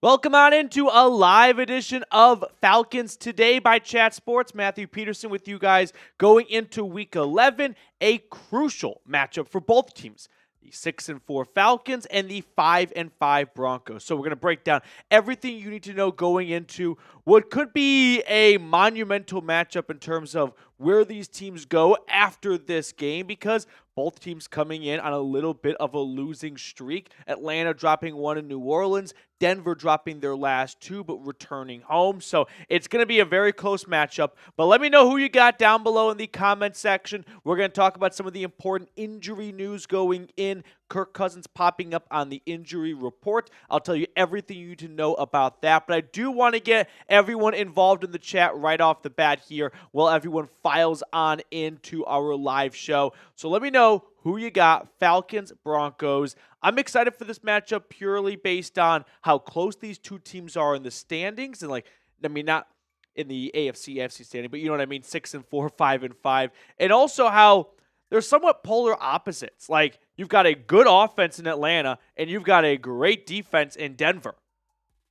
Welcome on into a live edition of Falcons Today by Chat Sports. Matthew Peterson with you guys going into Week 11, a crucial matchup for both teams. The 6-4 Falcons and the 5-5 Broncos. So we're going to break down everything you need to know going into what could be a monumental matchup in terms of where these teams go after this game, because both teams coming in on a little bit of a losing streak. Atlanta dropping one in New Orleans, Denver dropping their last two but returning home. So it's going to be a very close matchup. But let me know who you got down below in the comment section. We're going to talk about some of the important injury news going in. Kirk Cousins popping up on the injury report. I'll tell you everything you need to know about that. But I do want to get everyone involved in the chat right off the bat here while everyone files on into our live show. So let me know who you got, Falcons, Broncos. I'm excited for this matchup purely based on how close these two teams are in the standings. And not in the AFC standing, but you know what I mean, 6-4, 5-5. And also how they're somewhat polar opposites. Like, you've got a good offense in Atlanta, and you've got a great defense in Denver.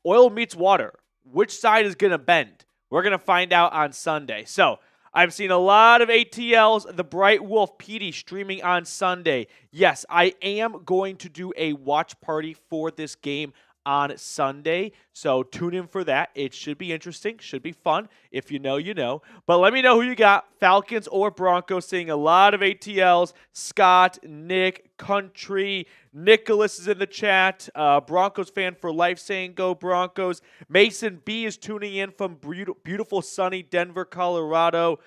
Oil meets water. Which side is going to bend? We're going to find out on Sunday. So, I've seen a lot of ATLs, the Bright Wolf PD streaming on Sunday. Yes, I am going to do a watch party for this game on Sunday, so tune in for that. It should be interesting, should be fun. If you know, you know. But let me know who you got, Falcons or Broncos. Seeing a lot of ATLs. Scott, Nick, Country, Nicholas is in the chat. Broncos fan for life saying go Broncos. Mason B is tuning in from beautiful sunny Denver, Colorado.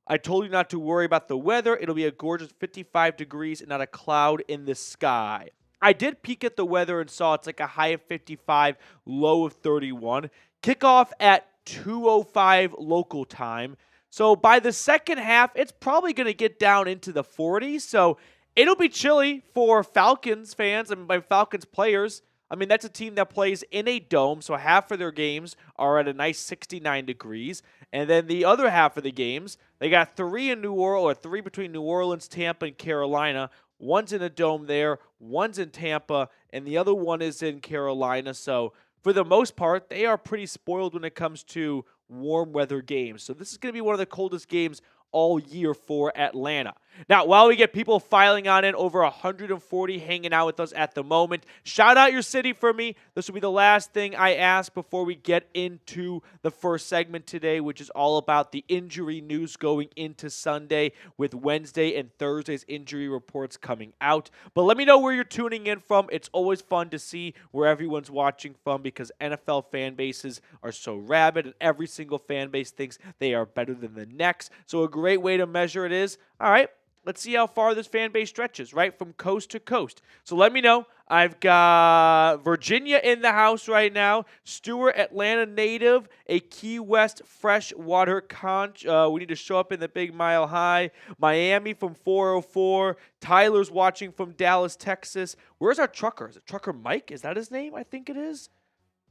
I told you not to worry about the weather. It'll be a gorgeous 55 degrees and not a cloud in the sky. I did peek at the weather and saw it's like a high of 55, low of 31. Kickoff at 2:05 local time. So by the second half, it's probably going to get down into the 40s. So it'll be chilly for Falcons fans and by Falcons players. I mean, that's a team that plays in a dome, so half of their games are at a nice 69 degrees. And then the other half of the games, they got three between New Orleans, Tampa, and Carolina. One's in a dome there, one's in Tampa, and the other one is in Carolina. So for the most part, they are pretty spoiled when it comes to warm weather games. So this is going to be one of the coldest games all year for Atlanta. Now, while we get people filing on in, over 140 hanging out with us at the moment, shout out your city for me. This will be the last thing I ask before we get into the first segment today, which is all about the injury news going into Sunday with Wednesday and Thursday's injury reports coming out. But let me know where you're tuning in from. It's always fun to see where everyone's watching from because NFL fan bases are so rabid and every single fan base thinks they are better than the next. So a great way to measure it is, all right, let's see how far this fan base stretches, right, from coast to coast. So let me know. I've got Virginia in the house right now. Stewart, Atlanta native, a Key West freshwater conch. We need to show up in the Big Mile High. Miami from 404. Tyler's watching from Dallas, Texas. Where's our trucker? Is it Trucker Mike? Is that his name? I think it is.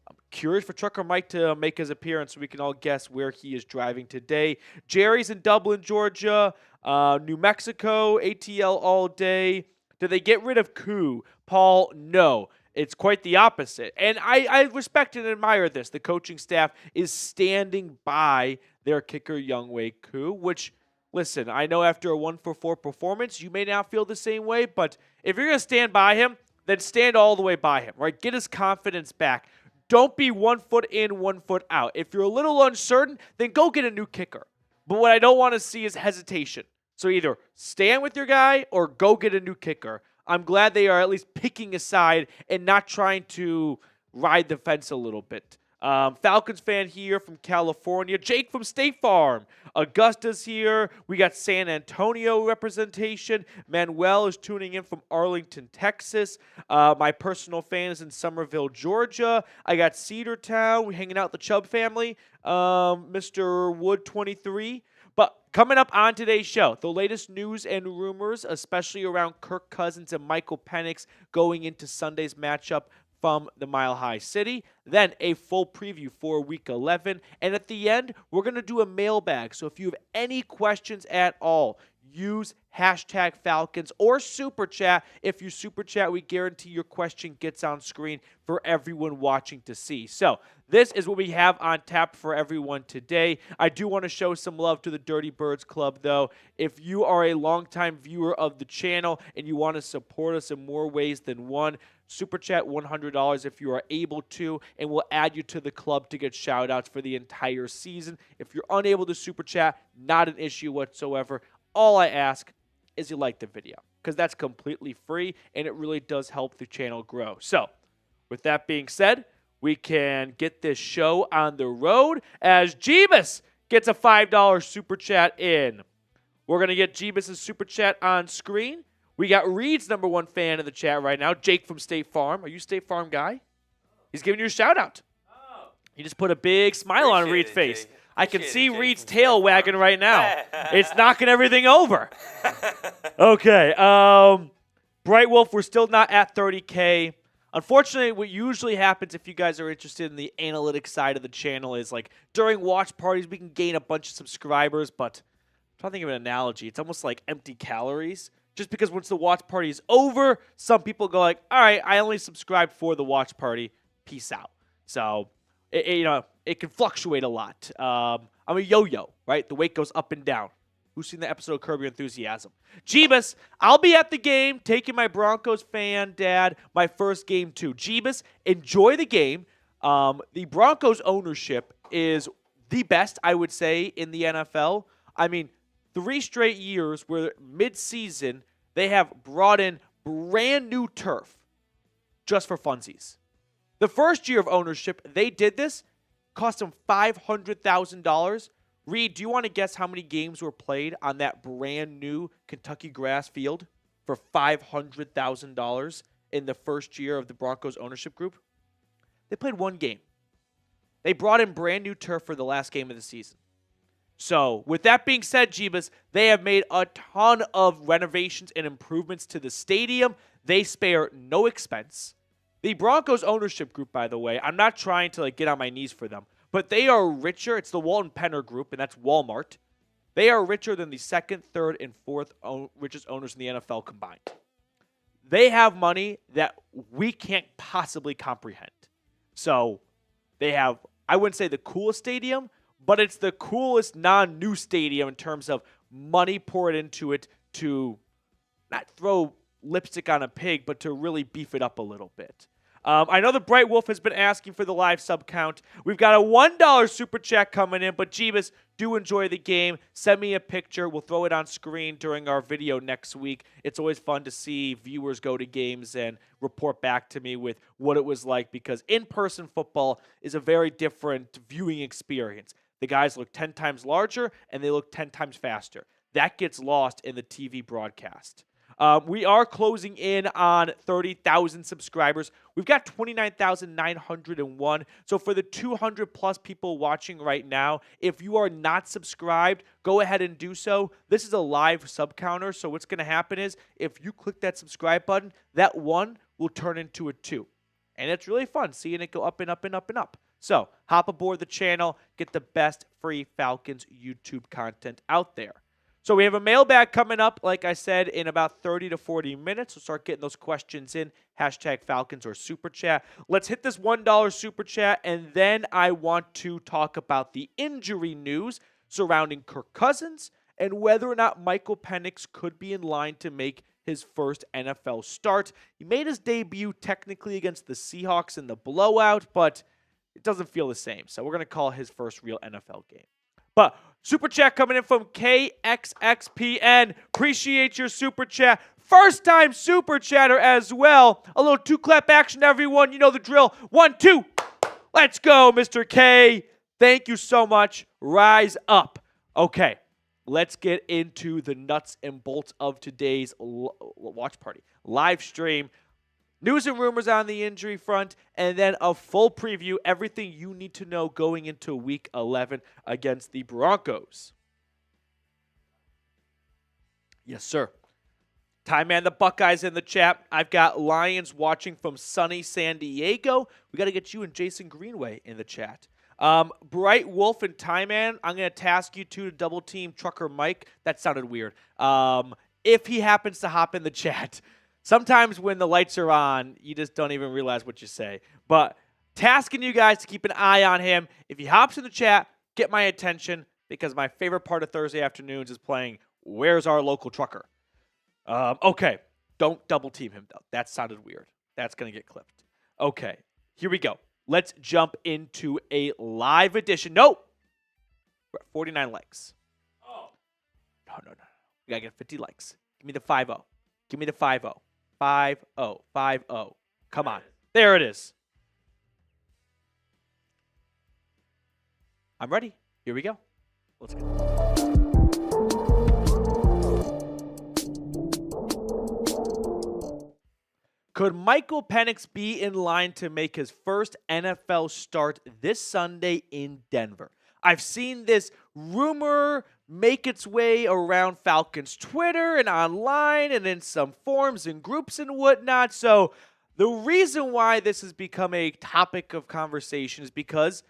I'm curious for Trucker Mike to make his appearance so we can all guess where he is driving today. Jerry's in Dublin, Georgia. New Mexico, ATL all day. Did they get rid of Koo? Paul, no. It's quite the opposite. And I respect and admire this. The coaching staff is standing by their kicker, Younghoe Koo, which, listen, I know after a 1-for-4 performance, you may not feel the same way, but if you're going to stand by him, then stand all the way by him, right? Get his confidence back. Don't be 1 foot in, 1 foot out. If you're a little uncertain, then go get a new kicker. But what I don't want to see is hesitation. So either stand with your guy or go get a new kicker. I'm glad they are at least picking a side and not trying to ride the fence a little bit. Falcons fan here from California. Jake from State Farm. Augusta's here. We got San Antonio representation. Manuel is tuning in from Arlington, Texas. My personal fan is in Somerville, Georgia. I got Cedartown. We're hanging out with the Chubb family. Mr. Wood 23. But coming up on today's show, the latest news and rumors, especially around Kirk Cousins and Michael Penix going into Sunday's matchup from the Mile High City. Then a full preview for Week 11. And at the end, we're going to do a mailbag. So if you have any questions at all, use hashtag Falcons or Super Chat. If you Super Chat, we guarantee your question gets on screen for everyone watching to see. So this is what we have on tap for everyone today. I do want to show some love to the Dirty Birds Club, though. If you are a longtime viewer of the channel and you want to support us in more ways than one, Super Chat $100 if you are able to, and we'll add you to the club to get shout-outs for the entire season. If you're unable to Super Chat, not an issue whatsoever. All I ask is you like the video, because that's completely free, and it really does help the channel grow. So, with that being said, we can get this show on the road as Jeebus gets a $5 Super Chat in. We're going to get Jeebus' Super Chat on screen. We got Reed's #1 fan in the chat right now, Jake from State Farm. Are you a State Farm guy? He's giving you a shout-out. Oh. He just put a big smile on Reed's face. I can see Reed's tail wagging right now. It's knocking everything over. Okay. Bright Wolf, we're still not at 30K. Unfortunately, what usually happens if you guys are interested in the analytics side of the channel is like during watch parties, we can gain a bunch of subscribers, but I'm trying to think of an analogy. It's almost like empty calories. Just because once the watch party is over, some people go like, all right, I only subscribed for the watch party. Peace out. So, it can fluctuate a lot. I'm a yo-yo, right? The weight goes up and down. Who's seen the episode of Curb Your Enthusiasm? Jeebus, I'll be at the game taking my Broncos fan dad, my first game too. Jeebus, enjoy the game. The Broncos ownership is the best, I would say, in the NFL. I mean, 3 straight years where mid-season they have brought in brand new turf just for funsies. The first year of ownership, they did this, cost them $500,000. Reed, do you want to guess how many games were played on that brand new Kentucky grass field for $500,000 in the first year of the Broncos ownership group? They played 1 game. They brought in brand new turf for the last game of the season. So, with that being said, Jeebus, they have made a ton of renovations and improvements to the stadium. They spare no expense. The Broncos ownership group, by the way, I'm not trying to get on my knees for them, but they are richer. It's the Walton Penner Group, and that's Walmart. They are richer than the 2nd, 3rd, and 4th richest owners in the NFL combined. They have money that we can't possibly comprehend. So, they have, I wouldn't say the coolest stadium, but it's the coolest non-new stadium in terms of money poured into it to not throw lipstick on a pig, but to really beef it up a little bit. I know the Bright Wolf has been asking for the live sub count. We've got a $1 super chat coming in, but Jeebus, do enjoy the game. Send me a picture. We'll throw it on screen during our video next week. It's always fun to see viewers go to games and report back to me with what it was like, because in-person football is a very different viewing experience. The guys look 10 times larger, and they look 10 times faster. That gets lost in the TV broadcast. We are closing in on 30,000 subscribers. We've got 29,901. So for the 200-plus people watching right now, if you are not subscribed, go ahead and do so. This is a live sub counter, so what's going to happen is if you click that subscribe button, that 1 will turn into a 2. And it's really fun seeing it go up and up and up and up. So hop aboard the channel, get the best free Falcons YouTube content out there. So we have a mailbag coming up, like I said, in about 30 to 40 minutes. So start getting those questions in, hashtag Falcons or Super Chat. Let's hit this $1 Super Chat, and then I want to talk about the injury news surrounding Kirk Cousins and whether or not Michael Penix could be in line to make his first NFL start. He made his debut technically against the Seahawks in the blowout, but it doesn't feel the same. So we're going to call his first real NFL game. But super chat coming in from KXXPN. Appreciate your super chat. First time super chatter as well. A little 2-clap action, everyone. You know the drill. 1, 2. Let's go, Mr. K. Thank you so much. Rise up. Okay, let's get into the nuts and bolts of today's watch party. Live stream. News and rumors on the injury front, and then a full preview, everything you need to know going into Week 11 against the Broncos. Yes, sir. Time Man the Buckeyes in the chat. I've got Lions watching from sunny San Diego. We got to get you and Jason Greenway in the chat. Bright Wolf and Tie Man, I'm going to task you two to double team Trucker Mike. That sounded weird. If he happens to hop in the chat. Sometimes when the lights are on, you just don't even realize what you say. But tasking you guys to keep an eye on him. If he hops in the chat, get my attention, because my favorite part of Thursday afternoons is playing Where's Our Local Trucker? Okay, don't double team him, though. That sounded weird. That's going to get clipped. Okay, here we go. Let's jump into a live edition. Nope. We're at 49 likes. Oh. No. We got to get 50 likes. Give me the 5-0. Give me the 5-0. 5-0. 5-0. Come on. There it is. I'm ready. Here we go. Let's go. Could Michael Penix be in line to make his first NFL start this Sunday in Denver? I've seen this rumor make its way around Falcons Twitter and online and in some forums and groups and whatnot. So the reason why this has become a topic of conversation is because,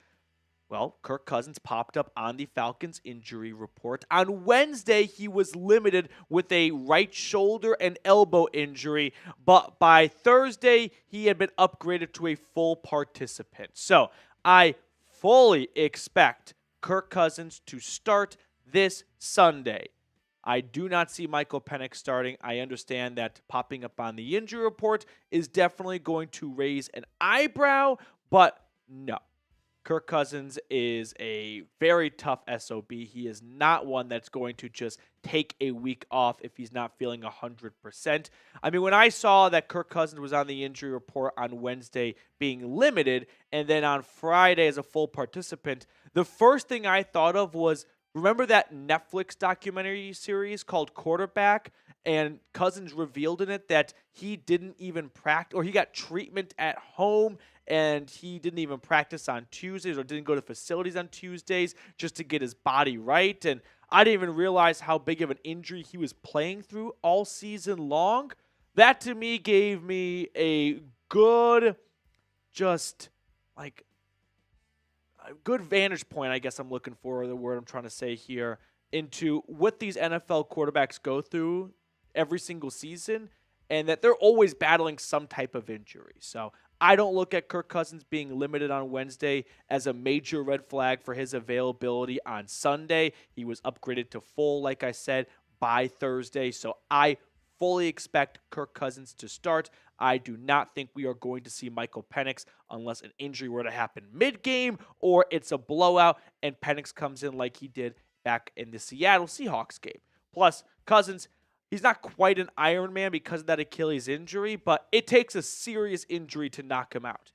well, Kirk Cousins popped up on the Falcons injury report. On Wednesday, he was limited with a right shoulder and elbow injury, but by Thursday, he had been upgraded to a full participant. So I fully expect Kirk Cousins to start this Sunday. I do not see Michael Penix starting. I understand that popping up on the injury report is definitely going to raise an eyebrow, but no. Kirk Cousins is a very tough SOB. He is not one that's going to just take a week off if he's not feeling 100%. I mean, when I saw that Kirk Cousins was on the injury report on Wednesday being limited, and then on Friday as a full participant, the first thing I thought of was, remember that Netflix documentary series called Quarterback? And Cousins revealed in it that he didn't even practice, or he got treatment at home, and he didn't even practice on Tuesdays or didn't go to facilities on Tuesdays just to get his body right. And I didn't even realize how big of an injury he was playing through all season long. That to me gave me a good, a good vantage point, I guess I'm looking for, the word I'm trying to say here, into what these NFL quarterbacks go through every single season, and that they're always battling some type of injury. So I don't look at Kirk Cousins being limited on Wednesday as a major red flag for his availability on Sunday. He was upgraded to full, like I said, by Thursday. So I fully expect Kirk Cousins to start. I do not think we are going to see Michael Penix unless an injury were to happen mid-game or it's a blowout and Penix comes in like he did back in the Seattle Seahawks game. Plus, Cousins, he's not quite an Iron Man because of that Achilles injury, but it takes a serious injury to knock him out.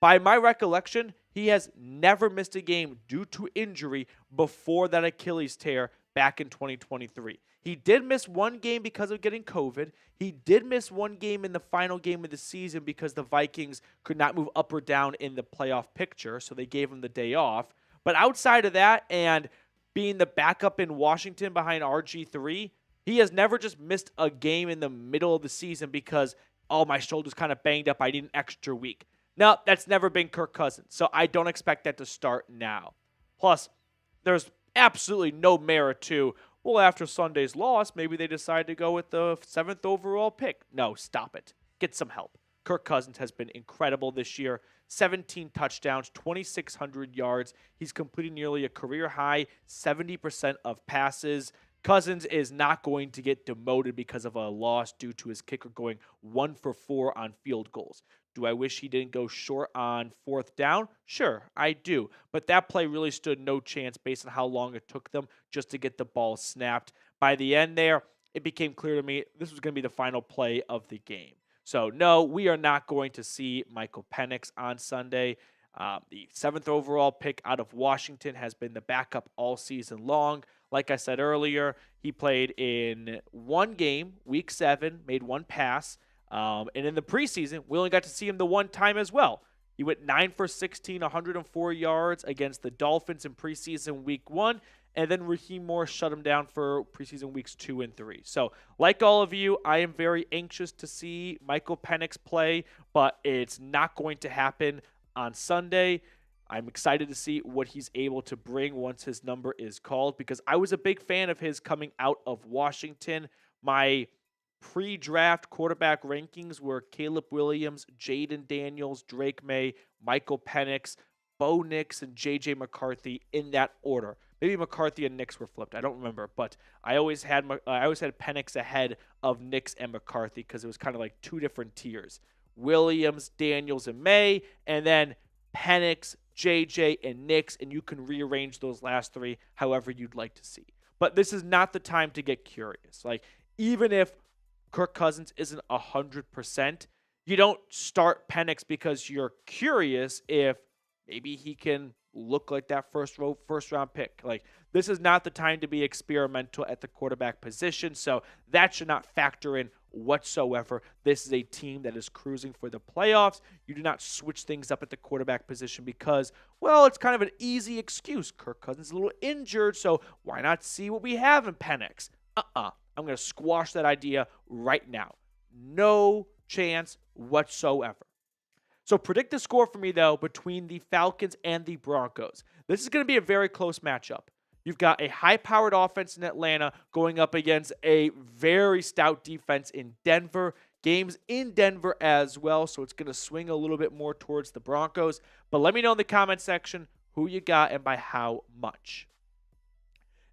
By my recollection, he has never missed a game due to injury before that Achilles tear back in 2023. He did miss one game because of getting COVID. He did miss one game in the final game of the season because the Vikings could not move up or down in the playoff picture, so they gave him the day off. But outside of that, and being the backup in Washington behind RG3, he has never just missed a game in the middle of the season because, oh, my shoulder's kind of banged up, I need an extra week. No, that's never been Kirk Cousins, so I don't expect that to start now. Plus, there's absolutely no merit to, well, after Sunday's loss, maybe they decide to go with the 7th overall pick. No, stop it. Get some help. Kirk Cousins has been incredible this year. 17 touchdowns, 2,600 yards. He's completing nearly a career-high 70% of passes. Cousins is not going to get demoted because of a loss due to his kicker going 1 for 4 on field goals. Do I wish he didn't go short on 4th down? Sure, I do. But that play really stood no chance based on how long it took them just to get the ball snapped. By the end there, it became clear to me this was going to be the final play of the game. So, no, we are not going to see Michael Penix on Sunday. The 7th overall pick out of Washington has been the backup all season long. Like I said earlier, he played in one game, week 7, made one pass. And in the preseason, we only got to see him the one time as well. He went 9 for 16, 104 yards against the Dolphins in preseason week 1. And then Raheem Morris shut him down for preseason weeks 2 and 3. So, like all of you, I am very anxious to see Michael Penix play, but it's not going to happen on Sunday. I'm excited to see what he's able to bring once his number is called, because I was a big fan of his coming out of Washington. My pre-draft quarterback rankings were Caleb Williams, Jaden Daniels, Drake May, Michael Penix, Bo Nix, and J.J. McCarthy in that order. Maybe McCarthy and Nix were flipped. I don't remember, but I always had Penix ahead of Nix and McCarthy because it was kind of like two different tiers: Williams, Daniels, and May, and then Penix, JJ, and Nix, and you can rearrange those last three however you'd like to see. But this is not the time to get curious. Like, even if Kirk Cousins isn't 100%, you don't start Penix because you're curious if maybe he can look like that first round pick. Like, this is not the time to be experimental at the quarterback position, so that should not factor in whatsoever. This is a team that is cruising for the playoffs. You do not switch things up at the quarterback position because, well, it's kind of an easy excuse. Kirk Cousins is a little injured, so why not see what we have in Penix? I'm going to squash that idea right now. No chance whatsoever. So predict the score for me, though, between the Falcons and the Broncos. This is going to be a very close matchup. You've got a high-powered offense in Atlanta going up against a very stout defense in Denver. Games in Denver as well, so it's going to swing a little bit more towards the Broncos. But let me know in the comment section who you got and by how much.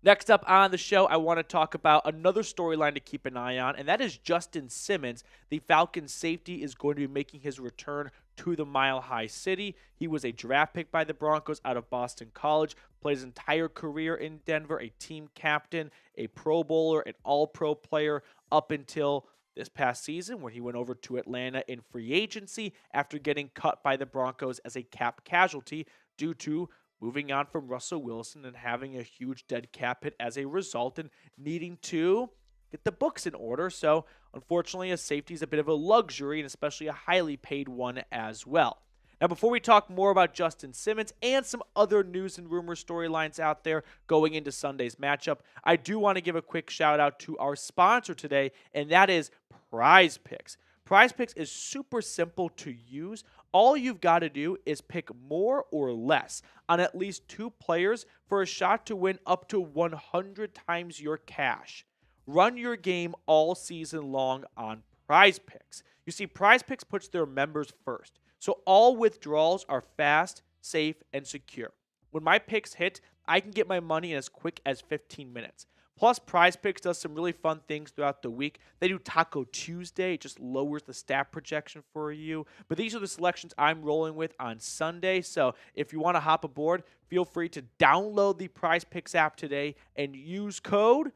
Next up on the show, I want to talk about another storyline to keep an eye on, and that is Justin Simmons. The Falcons safety is going to be making his return to the Mile High City. He was a draft pick by the Broncos out of Boston College, played his entire career in Denver, a team captain, a Pro Bowler, an All-Pro player, up until this past season when he went over to Atlanta in free agency after getting cut by the Broncos as a cap casualty due to moving on from Russell Wilson and having a huge dead cap hit as a result and needing to get the books in order. So, unfortunately, a safety is a bit of a luxury, and especially a highly paid one as well. Now, before we talk more about Justin Simmons and some other news and rumor storylines out there going into Sunday's matchup, I do want to give a quick shout out to our sponsor today, and that is Prize Picks. Prize Picks is super simple to use. All you've got to do is pick more or less on at least two players for a shot to win up to 100 times your cash. Run your game all season long on Prize Picks. You see, Prize Picks puts their members first, so all withdrawals are fast, safe, and secure. When my picks hit, I can get my money in as quick as 15 minutes. Plus, Prize Picks does some really fun things throughout the week. They do Taco Tuesday. It just lowers the stat projection for you. But these are the selections I'm rolling with on Sunday. So if you want to hop aboard, feel free to download the Prize Picks app today and use code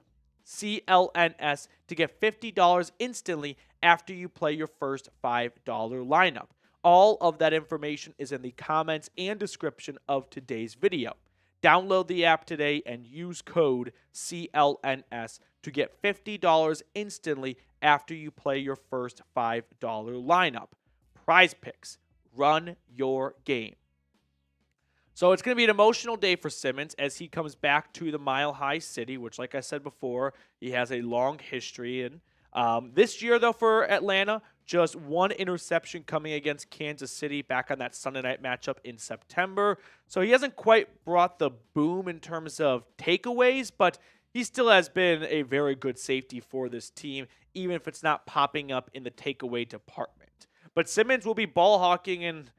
CLNS to get $50 instantly after you play your first $5 lineup. All of that information is in the comments and description of today's video. Download the app today and use code CLNS to get $50 instantly after you play your first $5 lineup. Prize Picks. Run your game. So it's going to be an emotional day for Simmons as he comes back to the Mile High City, which, like I said before, he has a long history in. This year, though, for Atlanta, just one interception coming against Kansas City back on that Sunday night matchup in September. So he hasn't quite brought the boom in terms of takeaways, but he still has been a very good safety for this team, even if it's not popping up in the takeaway department. But Simmons will be ball hawking and,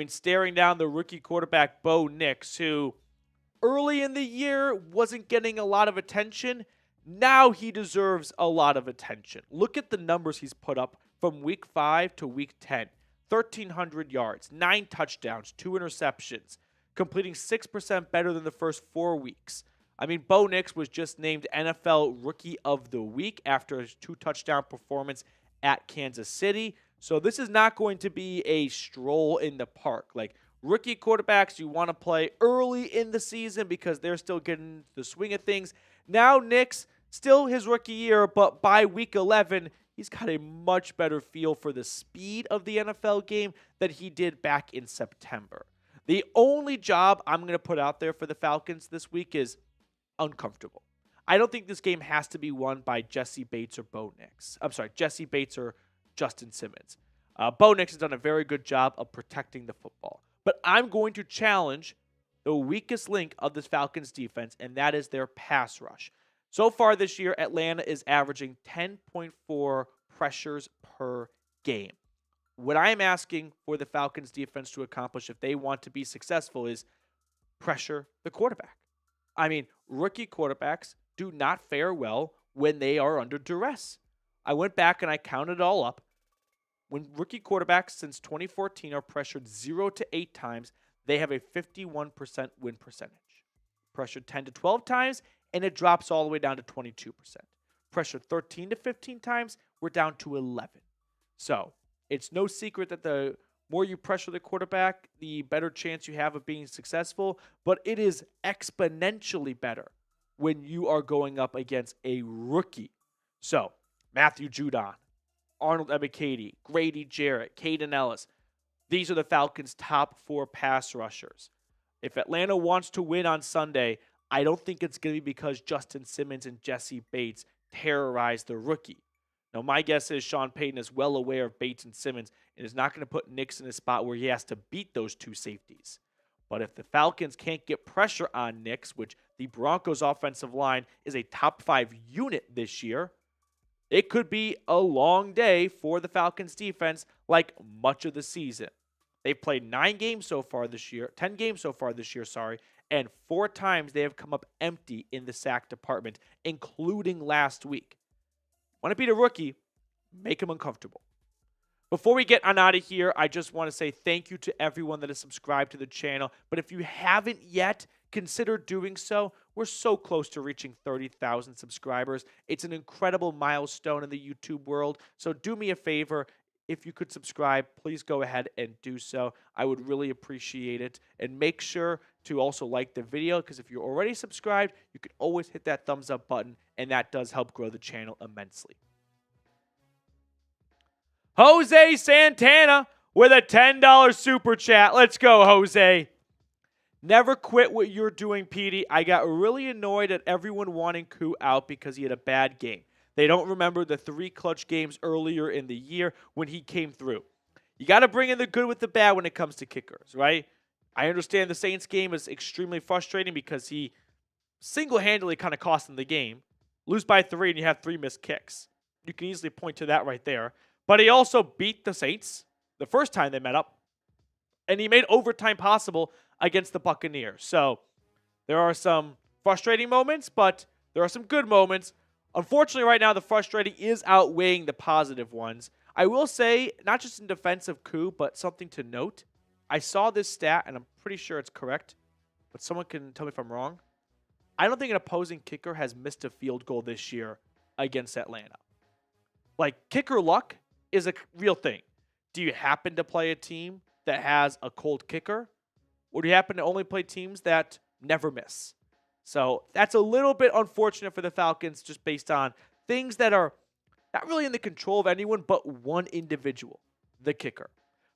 staring down the rookie quarterback Bo Nix, who early in the year wasn't getting a lot of attention. Now he deserves a lot of attention. Look at the numbers he's put up from week 5 to week 10. 1,300 yards, 9 touchdowns, 2 interceptions, completing 6% better than the first 4 weeks. Bo Nix was just named NFL Rookie of the Week after his 2-touchdown performance at Kansas City. So this is not going to be a stroll in the park. Like, rookie quarterbacks, you want to play early in the season because they're still getting the swing of things. Now Nix, still his rookie year, but by week 11, he's got a much better feel for the speed of the NFL game than he did back in September. The only job I'm going to put out there for the Falcons this week is uncomfortable. I don't think this game has to be won by Jesse Bates or Bo Nix. Jesse Bates or Justin Simmons. Bo Nix has done a very good job of protecting the football. But I'm going to challenge the weakest link of this Falcons defense, and that is their pass rush. So far this year, Atlanta is averaging 10.4 pressures per game. What I'm asking for the Falcons defense to accomplish if they want to be successful is pressure the quarterback. I mean, rookie quarterbacks do not fare well when they are under duress. I went back and I counted it all up. When rookie quarterbacks since 2014 are pressured 0 to 8 times, they have a 51% win percentage. Pressured 10 to 12 times, and it drops all the way down to 22%. Pressured 13 to 15 times, we're down to 11. So, it's no secret that the more you pressure the quarterback, the better chance you have of being successful, but it is exponentially better when you are going up against a rookie. So, Matthew Judon, Arnold Ebiketie, Grady Jarrett, Caden Ellis. These are the Falcons' top 4 pass rushers. If Atlanta wants to win on Sunday, I don't think it's going to be because Justin Simmons and Jesse Bates terrorize the rookie. Now, my guess is Sean Payton is well aware of Bates and Simmons and is not going to put Nix in a spot where he has to beat those two safeties. But if the Falcons can't get pressure on Nix, which the Broncos' offensive line is a top 5 unit this year, it could be a long day for the Falcons defense like much of the season. They've played 10 games so far this year, and 4 times they have come up empty in the sack department, including last week. Want to beat a rookie, make him uncomfortable. Before we get on out of here, I just want to say thank you to everyone that has subscribed to the channel. But if you haven't yet, consider doing so. We're so close to reaching 30,000 subscribers. It's an incredible milestone in the YouTube world. So do me a favor. If you could subscribe, please go ahead and do so. I would really appreciate it. And make sure to also like the video, because if you're already subscribed, you can always hit that thumbs up button, and that does help grow the channel immensely. Jose Santana with a $10 super chat. Let's go, Jose. Never quit what you're doing, Petey. I got really annoyed at everyone wanting Koo out because he had a bad game. They don't remember the 3 clutch games earlier in the year when he came through. You got to bring in the good with the bad when it comes to kickers, right? I understand the Saints game is extremely frustrating because he single-handedly kind of cost them the game. Lose by 3 and you have 3 missed kicks. You can easily point to that right there. But he also beat the Saints the first time they met up, and he made overtime possible against the Buccaneers. So there are some frustrating moments, but there are some good moments. Unfortunately, right now, the frustrating is outweighing the positive ones. I will say, not just in defense of Koo, but something to note. I saw this stat, and I'm pretty sure it's correct, but someone can tell me if I'm wrong. I don't think an opposing kicker has missed a field goal this year against Atlanta. Like, kicker luck is a real thing. Do you happen to play a team that has a cold kicker? Or do you happen to only play teams that never miss? So that's a little bit unfortunate for the Falcons just based on things that are not really in the control of anyone but one individual, the kicker.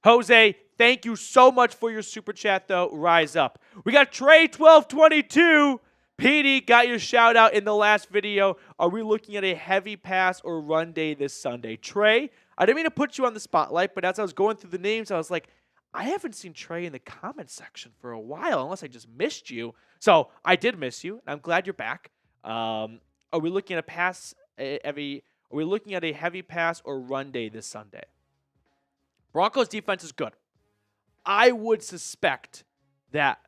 Jose, thank you so much for your super chat, though. Rise up. We got Trey1222. Petey got your shout out in the last video. Are we looking at a heavy pass or run day this Sunday? Trey, I didn't mean to put you on the spotlight, but as I was going through the names, I was like, I haven't seen Trey in the comment section for a while, unless I just missed you. So I did miss you. I'm glad you're back. Are we looking at Are we looking at a heavy pass or run day this Sunday? Broncos defense is good. I would suspect that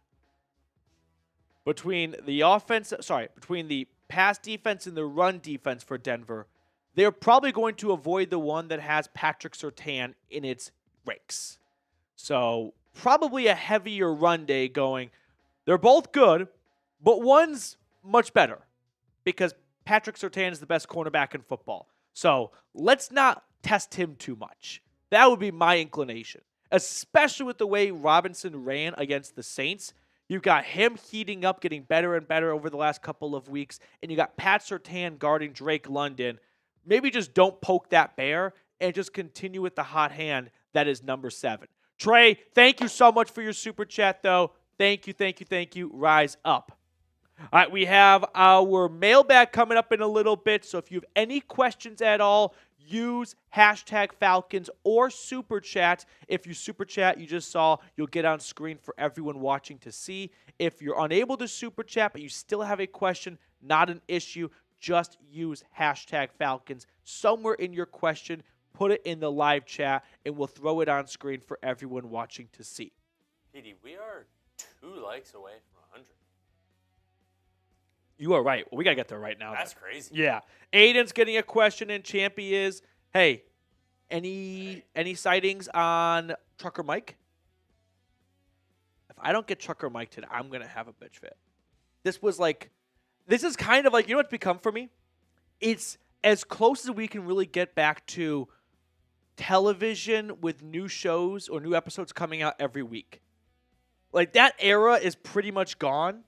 between the pass defense and the run defense for Denver, they're probably going to avoid the one that has Patrick Surtain in its ranks. So probably a heavier run day going. They're both good, but one's much better because Patrick Surtain is the best cornerback in football. So let's not test him too much. That would be my inclination, especially with the way Robinson ran against the Saints. You've got him heating up, getting better and better over the last couple of weeks, and you got Pat Surtain guarding Drake London. Maybe just don't poke that bear and just continue with the hot hand that is number 7. Trey, thank you so much for your super chat, though. Thank you. Rise up. All right, we have our mailbag coming up in a little bit, so if you have any questions at all, use hashtag Falcons or Super Chat. If you Super Chat, you just saw, you'll get on screen for everyone watching to see. If you're unable to Super Chat, but you still have a question, not an issue, just use hashtag Falcons somewhere in your question. Put it in the live chat, and we'll throw it on screen for everyone watching to see. PD, we are 2 likes away from 100. You are right. Well, we got to get there right now. That's crazy. Yeah. Aiden's getting a question, and Champy is, hey, any sightings on Trucker Mike? If I don't get Trucker Mike today, I'm going to have a bitch fit. This is kind of like, you know what's become for me? It's as close as we can really get back to television with new shows or new episodes coming out every week. Like, that era is pretty much gone.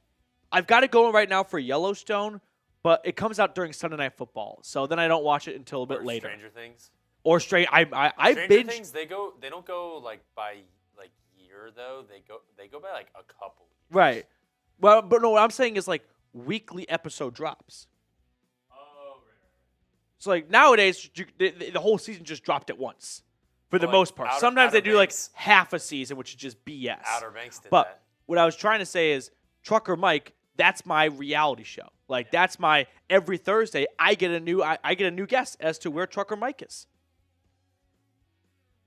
I've got it going right now for Yellowstone, but it comes out during Sunday Night Football, so then I don't watch it until a bit later. Stranger Things. Or I Stranger Things, they don't go like by like year though. They go by like a couple years. Right. Well, but no, what I'm saying is like weekly episode drops. So, like, nowadays, the whole season just dropped at once for the most part. Sometimes they do, like, half a season, which is just BS. Outer Banks did that. But what I was trying to say is, Trucker Mike, that's my reality show. Like, that's my every Thursday, I get a new guess as to where Trucker Mike is.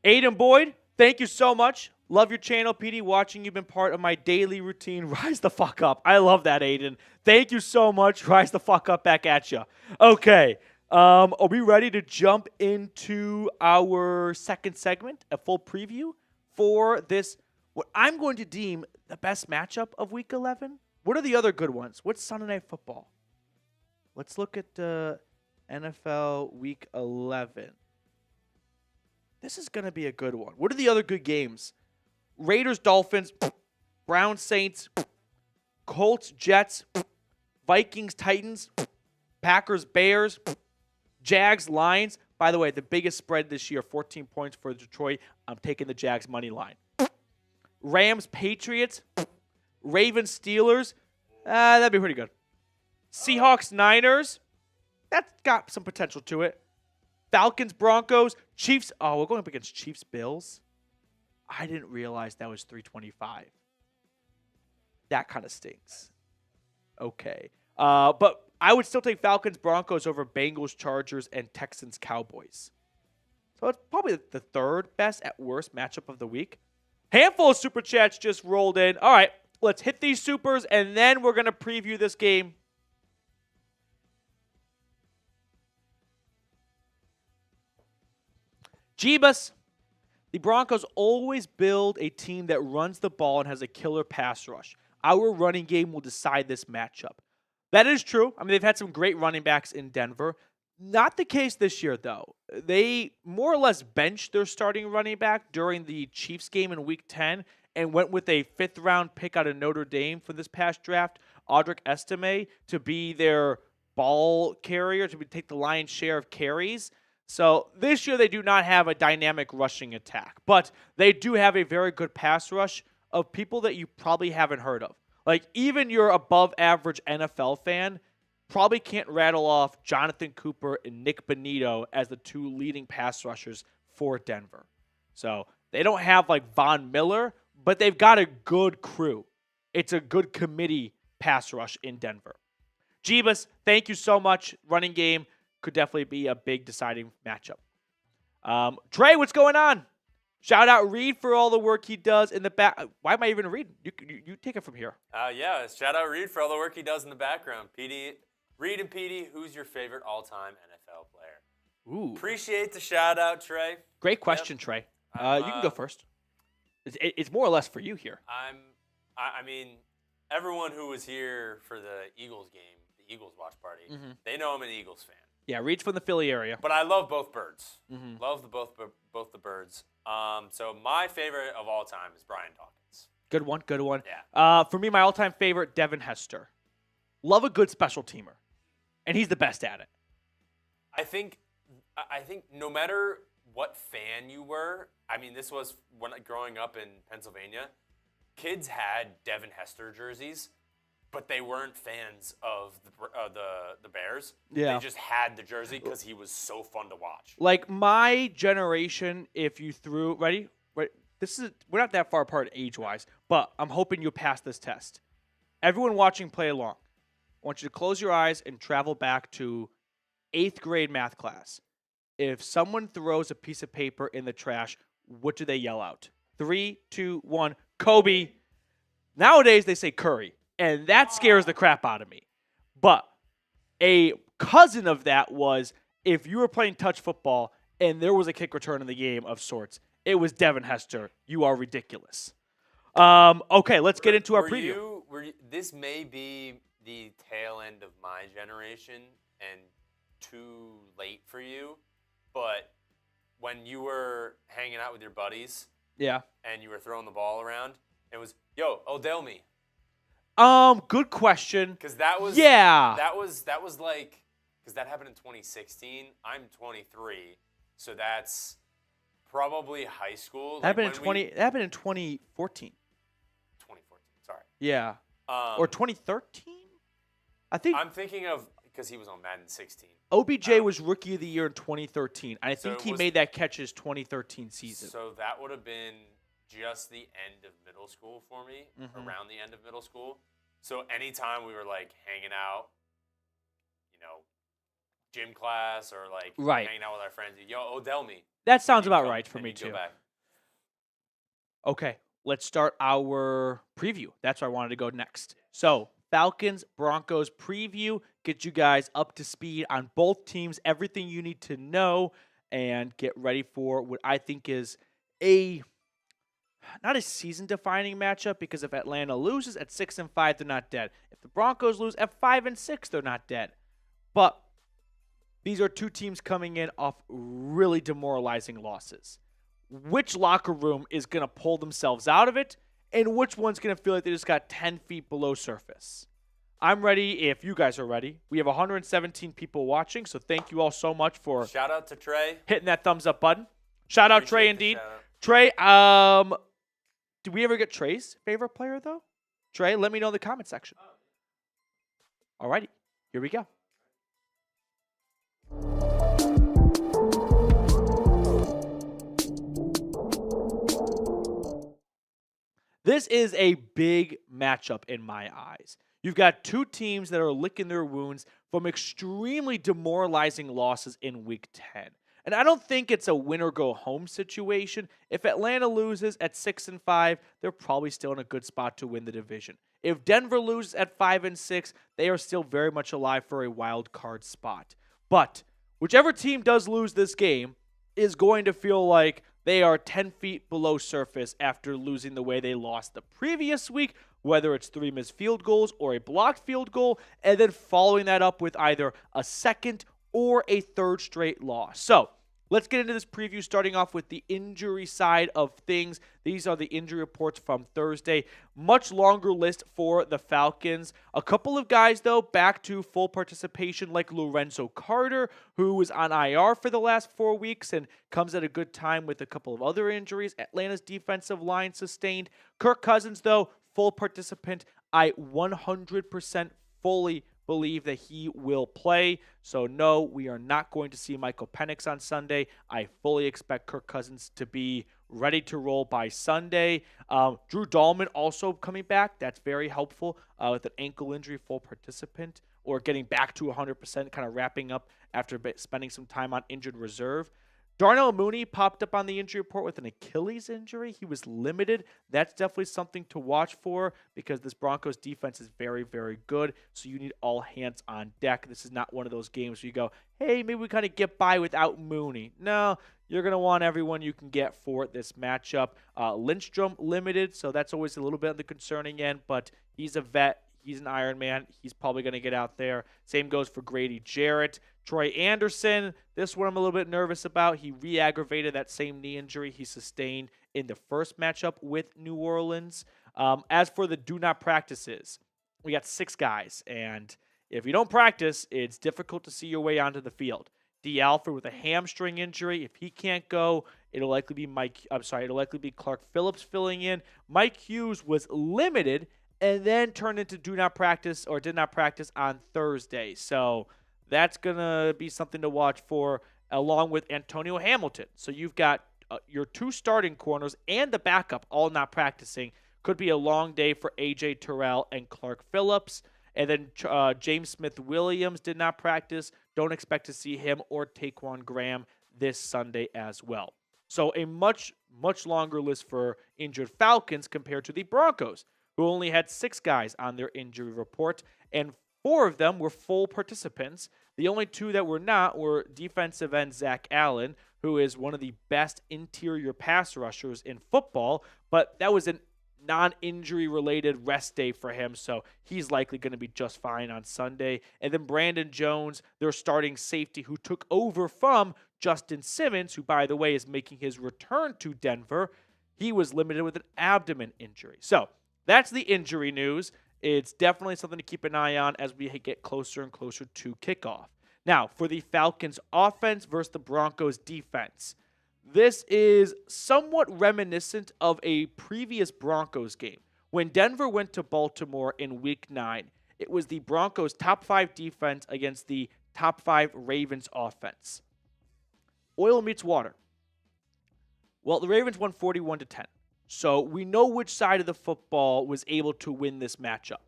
Aiden Boyd, thank you so much. Love your channel, PD. Watching you've been part of my daily routine. Rise the fuck up. I love that, Aiden. Thank you so much. Rise the fuck up back at you. Okay. Are we ready to jump into our second segment, a full preview for this, what I'm going to deem the best matchup of Week 11? What are the other good ones? What's Sunday Night Football? Let's look at the NFL Week 11. This is going to be a good one. What are the other good games? Raiders, Dolphins, Browns, Saints, Colts, Jets, Vikings, Titans, Packers, Bears, Jags, Lions. By the way, the biggest spread this year, 14 points for Detroit. I'm taking the Jags money line. Rams, Patriots, Ravens, Steelers. That'd be pretty good. Seahawks, Niners. That's got some potential to it. Falcons, Broncos, Chiefs. Oh, we're going up against Chiefs, Bills. I didn't realize that was 325. That kind of stinks. Okay. But I would still take Falcons, Broncos over Bengals, Chargers, and Texans, Cowboys. So it's probably the third best at worst matchup of the week. Handful of Super Chats just rolled in. All right, let's hit these Supers, and then we're going to preview this game. Jeebus, the Broncos always build a team that runs the ball and has a killer pass rush. Our running game will decide this matchup. That is true. I mean, they've had some great running backs in Denver. Not the case this year, though. They more or less benched their starting running back during the Chiefs game in Week 10 and went with a fifth-round pick out of Notre Dame for this past draft, Audric Estime, to be their ball carrier, to take the lion's share of carries. So this year they do not have a dynamic rushing attack, but they do have a very good pass rush of people that you probably haven't heard of. Like, even your above-average NFL fan probably can't rattle off Jonathan Cooper and Nick Bonito as the two leading pass rushers for Denver. So they don't have, like, Von Miller, but they've got a good crew. It's a good committee pass rush in Denver. Jeebus, thank you so much. Running game could definitely be a big deciding matchup. Trey, what's going on? Shout out Reed for all the work he does in the back. Why am I even reading? You take it from here. Yeah, shout out Reed for all the work he does in the background. Reed and PD, who's your favorite all-time NFL player? Ooh. Appreciate the shout out, Trey. Great question, Trey. You can go first. It's more or less for you here. I mean, everyone who was here for the Eagles game, the Eagles watch party, they know I'm an Eagles fan. Yeah, Reed's from the Philly area. But I love both birds. Love both the birds. So my favorite of all time is Brian Dawkins. Good one. Yeah. For me, my all-time favorite, Devin Hester. Love a good special teamer, and he's the best at it. I think no matter what fan you were, I mean, this was when growing up in Pennsylvania, kids had Devin Hester jerseys. but they weren't fans of the Bears. Yeah. They just had the jersey because he was so fun to watch. Like my generation, if you threw ready, right? We're not that far apart age-wise, but I'm hoping you'll pass this test. Everyone watching, play along. I want you to close your eyes and travel back to 8th grade math class. If someone throws a piece of paper in the trash, what do they yell out? 3, 2, 1, Kobe. Nowadays, they say Curry, and that scares the crap out of me. But a cousin of that was if you were playing touch football and there was a kick return in the game of sorts, it was Devin Hester. You are ridiculous. Okay, let's get into our preview. This may be the tail end of my generation and too late for you, but when you were hanging out with your buddies, and you were throwing the ball around, it was, yo, Odell me. Good question. Because that was like, because that happened in 2016. I'm 23, so that's probably high school. That happened in 2014. 2014, sorry. Yeah. Or 2013? I'm thinking of, because he was on Madden 16. OBJ was Rookie of the Year in 2013. I think he made that catch his 2013 season. So that would have been just the end of middle school for me, around the end of middle school. So anytime we were like hanging out, gym class or like hanging out with our friends, yo, Odell me. That sounds about right for me too. Okay, let's start our preview. That's where I wanted to go next. So Falcons, Broncos preview, get you guys up to speed on both teams, everything you need to know, and get ready for what I think is not a season-defining matchup, because if Atlanta loses at 6-5, they're not dead. If the Broncos lose at 5-6, they're not dead. But these are two teams coming in off really demoralizing losses. Which locker room is going to pull themselves out of it, and which one's going to feel like they just got 10 feet below surface? I'm ready if you guys are ready. We have 117 people watching, so thank you all so much for shout out to Trey hitting that thumbs up button. Shout out Trey indeed. Trey, did we ever get Trey's favorite player though? Trey, let me know in the comment section. Alrighty, here we go. This is a big matchup in my eyes. You've got two teams that are licking their wounds from extremely demoralizing losses in Week 10. And I don't think it's a win-or-go-home situation. If Atlanta loses at 6-5, they're probably still in a good spot to win the division. If Denver loses at 5-6, they are still very much alive for a wild card spot. But whichever team does lose this game is going to feel like they are 10 feet below surface after losing the way they lost the previous week, whether it's 3 missed field goals or a blocked field goal, and then following that up with either a second or a third straight loss. So let's get into this preview, starting off with the injury side of things. These are the injury reports from Thursday. Much longer list for the Falcons. A couple of guys, though, back to full participation, like Lorenzo Carter, who was on IR for the last 4 weeks and comes at a good time with a couple of other injuries. Atlanta's defensive line sustained. Kirk Cousins, though, full participant. I 100% fully believe that he will play. So no, we are not going to see Michael Penix on Sunday. I fully expect Kirk Cousins to be ready to roll by Sunday. Drew Dahlman also coming back. That's very helpful with an ankle injury, full participant, or getting back to 100%, kind of wrapping up after spending some time on injured reserve. Darnell Mooney popped up on the injury report with an Achilles injury. He was limited. That's definitely something to watch for because this Broncos defense is very, very good. So you need all hands on deck. This is not one of those games where you go, hey, maybe we kind of get by without Mooney. No, you're going to want everyone you can get for this matchup. Lindstrom limited, so that's always a little bit on the concerning end, but he's a vet. He's an Iron Man. He's probably going to get out there. Same goes for Grady Jarrett. Troy Anderson, this one I'm a little bit nervous about. He re-aggravated that same knee injury he sustained in the first matchup with New Orleans. As for the do not practices, we got 6 guys. And if you don't practice, it's difficult to see your way onto the field. D. Alford with a hamstring injury. If he can't go, it'll likely be Clark Phillips filling in. Mike Hughes was limited and then turned into do not practice or did not practice on Thursday. So that's going to be something to watch for, along with Antonio Hamilton. So you've got your 2 starting corners and the backup all not practicing. Could be a long day for A.J. Terrell and Clark Phillips. And then James Smith-Williams did not practice. Don't expect to see him or Taquan Graham this Sunday as well. So a much, much longer list for injured Falcons compared to the Broncos, who only had 6 guys on their injury report, and 4 of them were full participants. The only 2 that were not were defensive end Zach Allen, who is one of the best interior pass rushers in football, but that was an non-injury related rest day for him, so he's likely going to be just fine on Sunday. And then Brandon Jones, their starting safety, who took over from Justin Simmons, who, by the way, is making his return to Denver. He was limited with an abdomen injury. So that's the injury news. It's definitely something to keep an eye on as we get closer and closer to kickoff. Now, for the Falcons offense versus the Broncos defense, this is somewhat reminiscent of a previous Broncos game. When Denver went to Baltimore in Week 9, it was the Broncos' top 5 defense against the top 5 Ravens offense. Oil meets water. Well, the Ravens won 41-10. So we know which side of the football was able to win this matchup.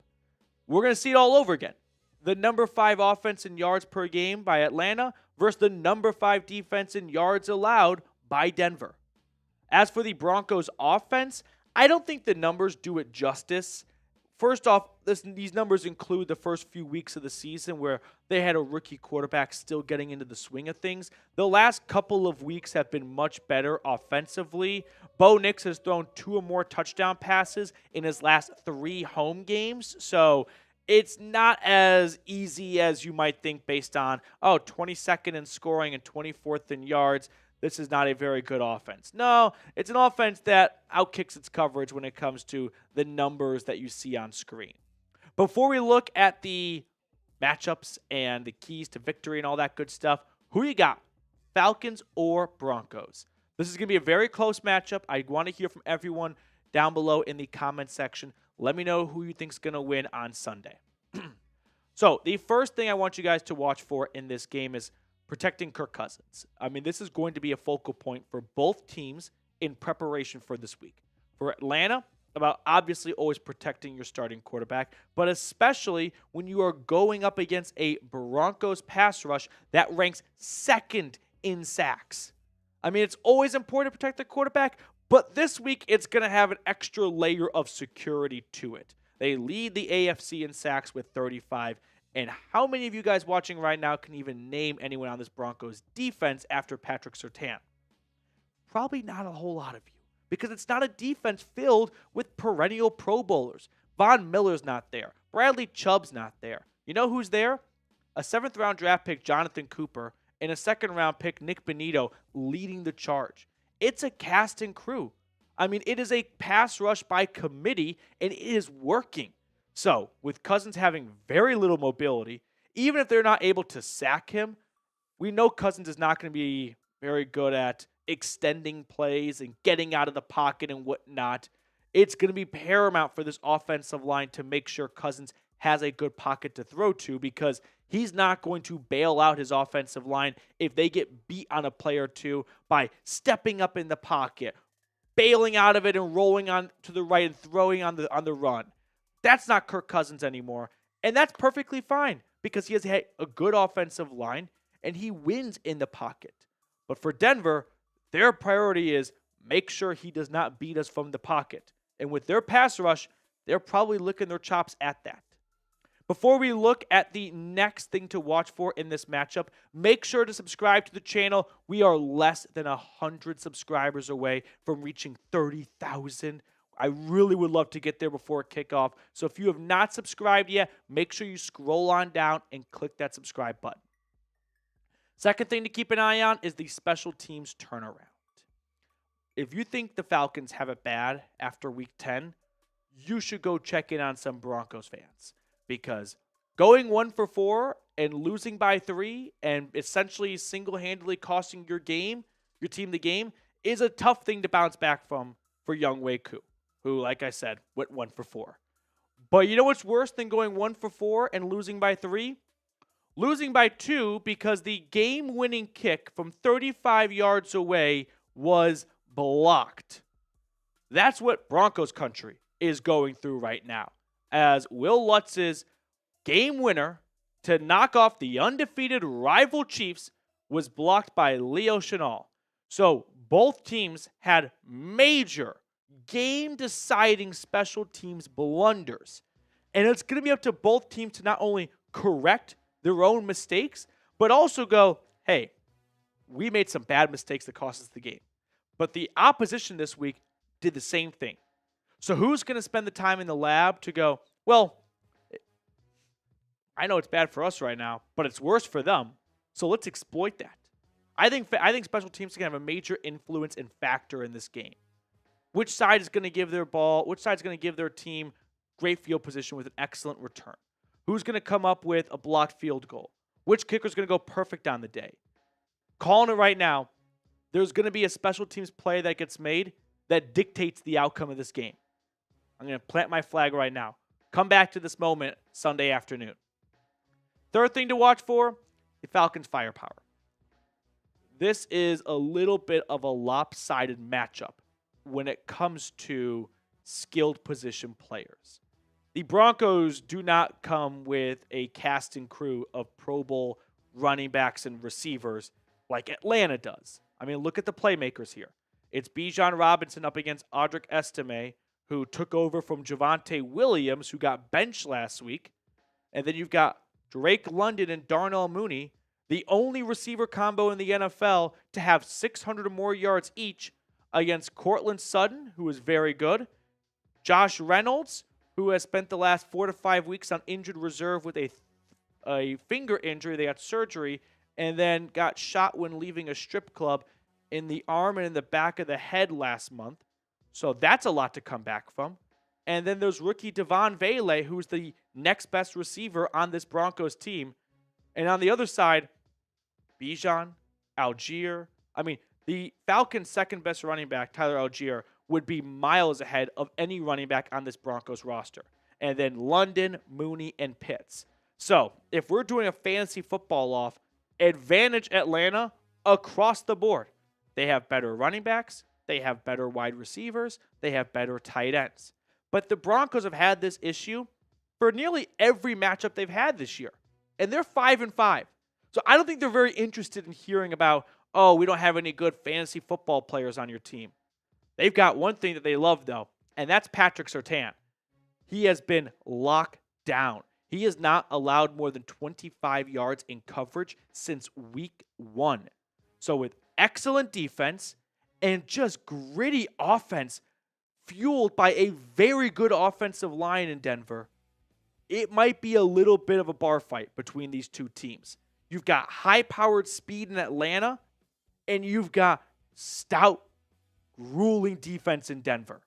We're going to see it all over again. The number 5 offense in yards per game by Atlanta versus the number 5 defense in yards allowed by Denver. As for the Broncos offense, I don't think the numbers do it justice. First off, these numbers include the first few weeks of the season where they had a rookie quarterback still getting into the swing of things. The last couple of weeks have been much better offensively. Bo Nix has thrown 2 or more touchdown passes in his last 3 home games. So it's not as easy as you might think based on, 22nd in scoring and 24th in yards. This is not a very good offense. No, it's an offense that outkicks its coverage when it comes to the numbers that you see on screen. Before we look at the matchups and the keys to victory and all that good stuff, who you got? Falcons or Broncos? This is going to be a very close matchup. I want to hear from everyone down below in the comment section. Let me know who you think is going to win on Sunday. So the first thing I want you guys to watch for in this game is protecting Kirk Cousins. I mean, this is going to be a focal point for both teams in preparation for this week. For Atlanta, about obviously always protecting your starting quarterback, but especially when you are going up against a Broncos pass rush that ranks 2nd in sacks. I mean, it's always important to protect the quarterback, but this week it's going to have an extra layer of security to it. They lead the AFC in sacks with 35. And how many of you guys watching right now can even name anyone on this Broncos defense after Patrick Surtain? Probably not a whole lot of you, because it's not a defense filled with perennial Pro Bowlers. Von Miller's not there. Bradley Chubb's not there. You know who's there? A 7th-round draft pick, Jonathan Cooper, and a 2nd-round pick, Nick Bonito, leading the charge. It's a cast and crew. I mean, it is a pass rush by committee, and it is working. So, with Cousins having very little mobility, even if they're not able to sack him, we know Cousins is not going to be very good at extending plays and getting out of the pocket and whatnot. It's going to be paramount for this offensive line to make sure Cousins has a good pocket to throw to, because he's not going to bail out his offensive line if they get beat on a play or two by stepping up in the pocket, bailing out of it and rolling on to the right and throwing on the run. That's not Kirk Cousins anymore, and that's perfectly fine because he has had a good offensive line and he wins in the pocket. But for Denver, their priority is make sure he does not beat us from the pocket. And with their pass rush, they're probably licking their chops at that. Before we look at the next thing to watch for in this matchup, make sure to subscribe to the channel. We are less than 100 subscribers away from reaching 30,000. I really would love to get there before kickoff. So if you have not subscribed yet, make sure you scroll on down and click that subscribe button. Second thing to keep an eye on is the special teams turnaround. If you think the Falcons have it bad after week 10, you should go check in on some Broncos fans, because going 1-for-4 and losing by 3 and essentially single-handedly costing your team the game, is a tough thing to bounce back from for Younghoe Koo, who, like I said, went 1-for-4. But you know what's worse than going 1 for 4 and losing by 3? Losing by 2 because the game-winning kick from 35 yards away was blocked. That's what Broncos country is going through right now, as Will Lutz's game winner to knock off the undefeated rival Chiefs was blocked by Leo Chenal. So both teams had major game-deciding special teams blunders. And it's going to be up to both teams to not only correct their own mistakes, but also go, hey, we made some bad mistakes that cost us the game. But the opposition this week did the same thing. So who's going to spend the time in the lab to go, well, I know it's bad for us right now, but it's worse for them, so let's exploit that. I think special teams can have a major influence and factor in this game. Which side is going to give their ball, which side is going to give their team great field position with an excellent return? Who's going to come up with a blocked field goal? Which kicker is going to go perfect on the day? Calling it right now, there's going to be a special teams play that gets made that dictates the outcome of this game. I'm going to plant my flag right now. Come back to this moment Sunday afternoon. Third thing to watch for, the Falcons' firepower. This is a little bit of a lopsided matchup when it comes to skilled position players. The Broncos do not come with a cast and crew of Pro Bowl running backs and receivers like Atlanta does. I mean, look at the playmakers here. It's Bijan Robinson up against Audric Estime, who took over from Javonte Williams, who got benched last week. And then you've got Drake London and Darnell Mooney, the only receiver combo in the NFL to have 600 or more yards each, against Cortland Sutton, who is very good, Josh Reynolds, who has spent the last 4 to 5 weeks on injured reserve with a finger injury. They had surgery and then got shot when leaving a strip club in the arm and in the back of the head last month. So that's a lot to come back from. And then there's rookie Devon Vele, who's the next best receiver on this Broncos team. And on the other side, Bijan, Algier. I mean, the Falcons' second best running back, Tyler Algier, would be miles ahead of any running back on this Broncos roster. And then London, Mooney, and Pitts. So if we're doing a fantasy football off, advantage Atlanta across the board. They have better running backs. They have better wide receivers. They have better tight ends. But the Broncos have had this issue for nearly every matchup they've had this year. And they're 5-5. So I don't think they're very interested in hearing about, oh, we don't have any good fantasy football players on your team. They've got one thing that they love, though, and that's Patrick Surtain. He has been locked down. He has not allowed more than 25 yards in coverage since week 1. So with excellent defense and just gritty offense fueled by a very good offensive line in Denver, it might be a little bit of a bar fight between these two teams. You've got high-powered speed in Atlanta, and you've got stout, grueling defense in Denver.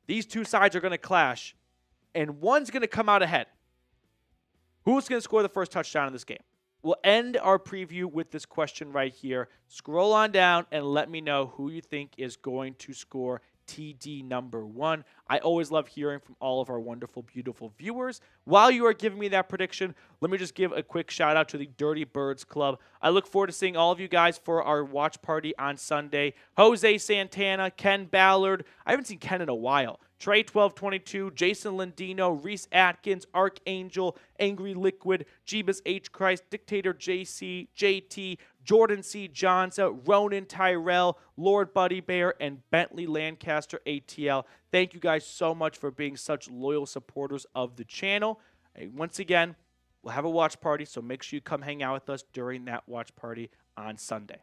These two sides are going to clash, and one's going to come out ahead. Who's going to score the first touchdown in this game? We'll end our preview with this question right here. Scroll on down and let me know who you think is going to score TD number 1. I always love hearing from all of our wonderful, beautiful viewers. While you are giving me that prediction, let me just give a quick shout out to the Dirty Birds Club. I look forward to seeing all of you guys for our watch party on Sunday. Jose Santana, Ken Ballard. I haven't seen Ken in a while. Trey 1222, Jason Lindino, Reese Atkins, Archangel, Angry Liquid, Jeebus H. Christ, Dictator JC, JT, Jordan C. Johnson, Ronan Tyrell, Lord Buddy Bear, and Bentley Lancaster ATL. Thank you guys so much for being such loyal supporters of the channel. And once again, we'll have a watch party, so make sure you come hang out with us during that watch party on Sunday.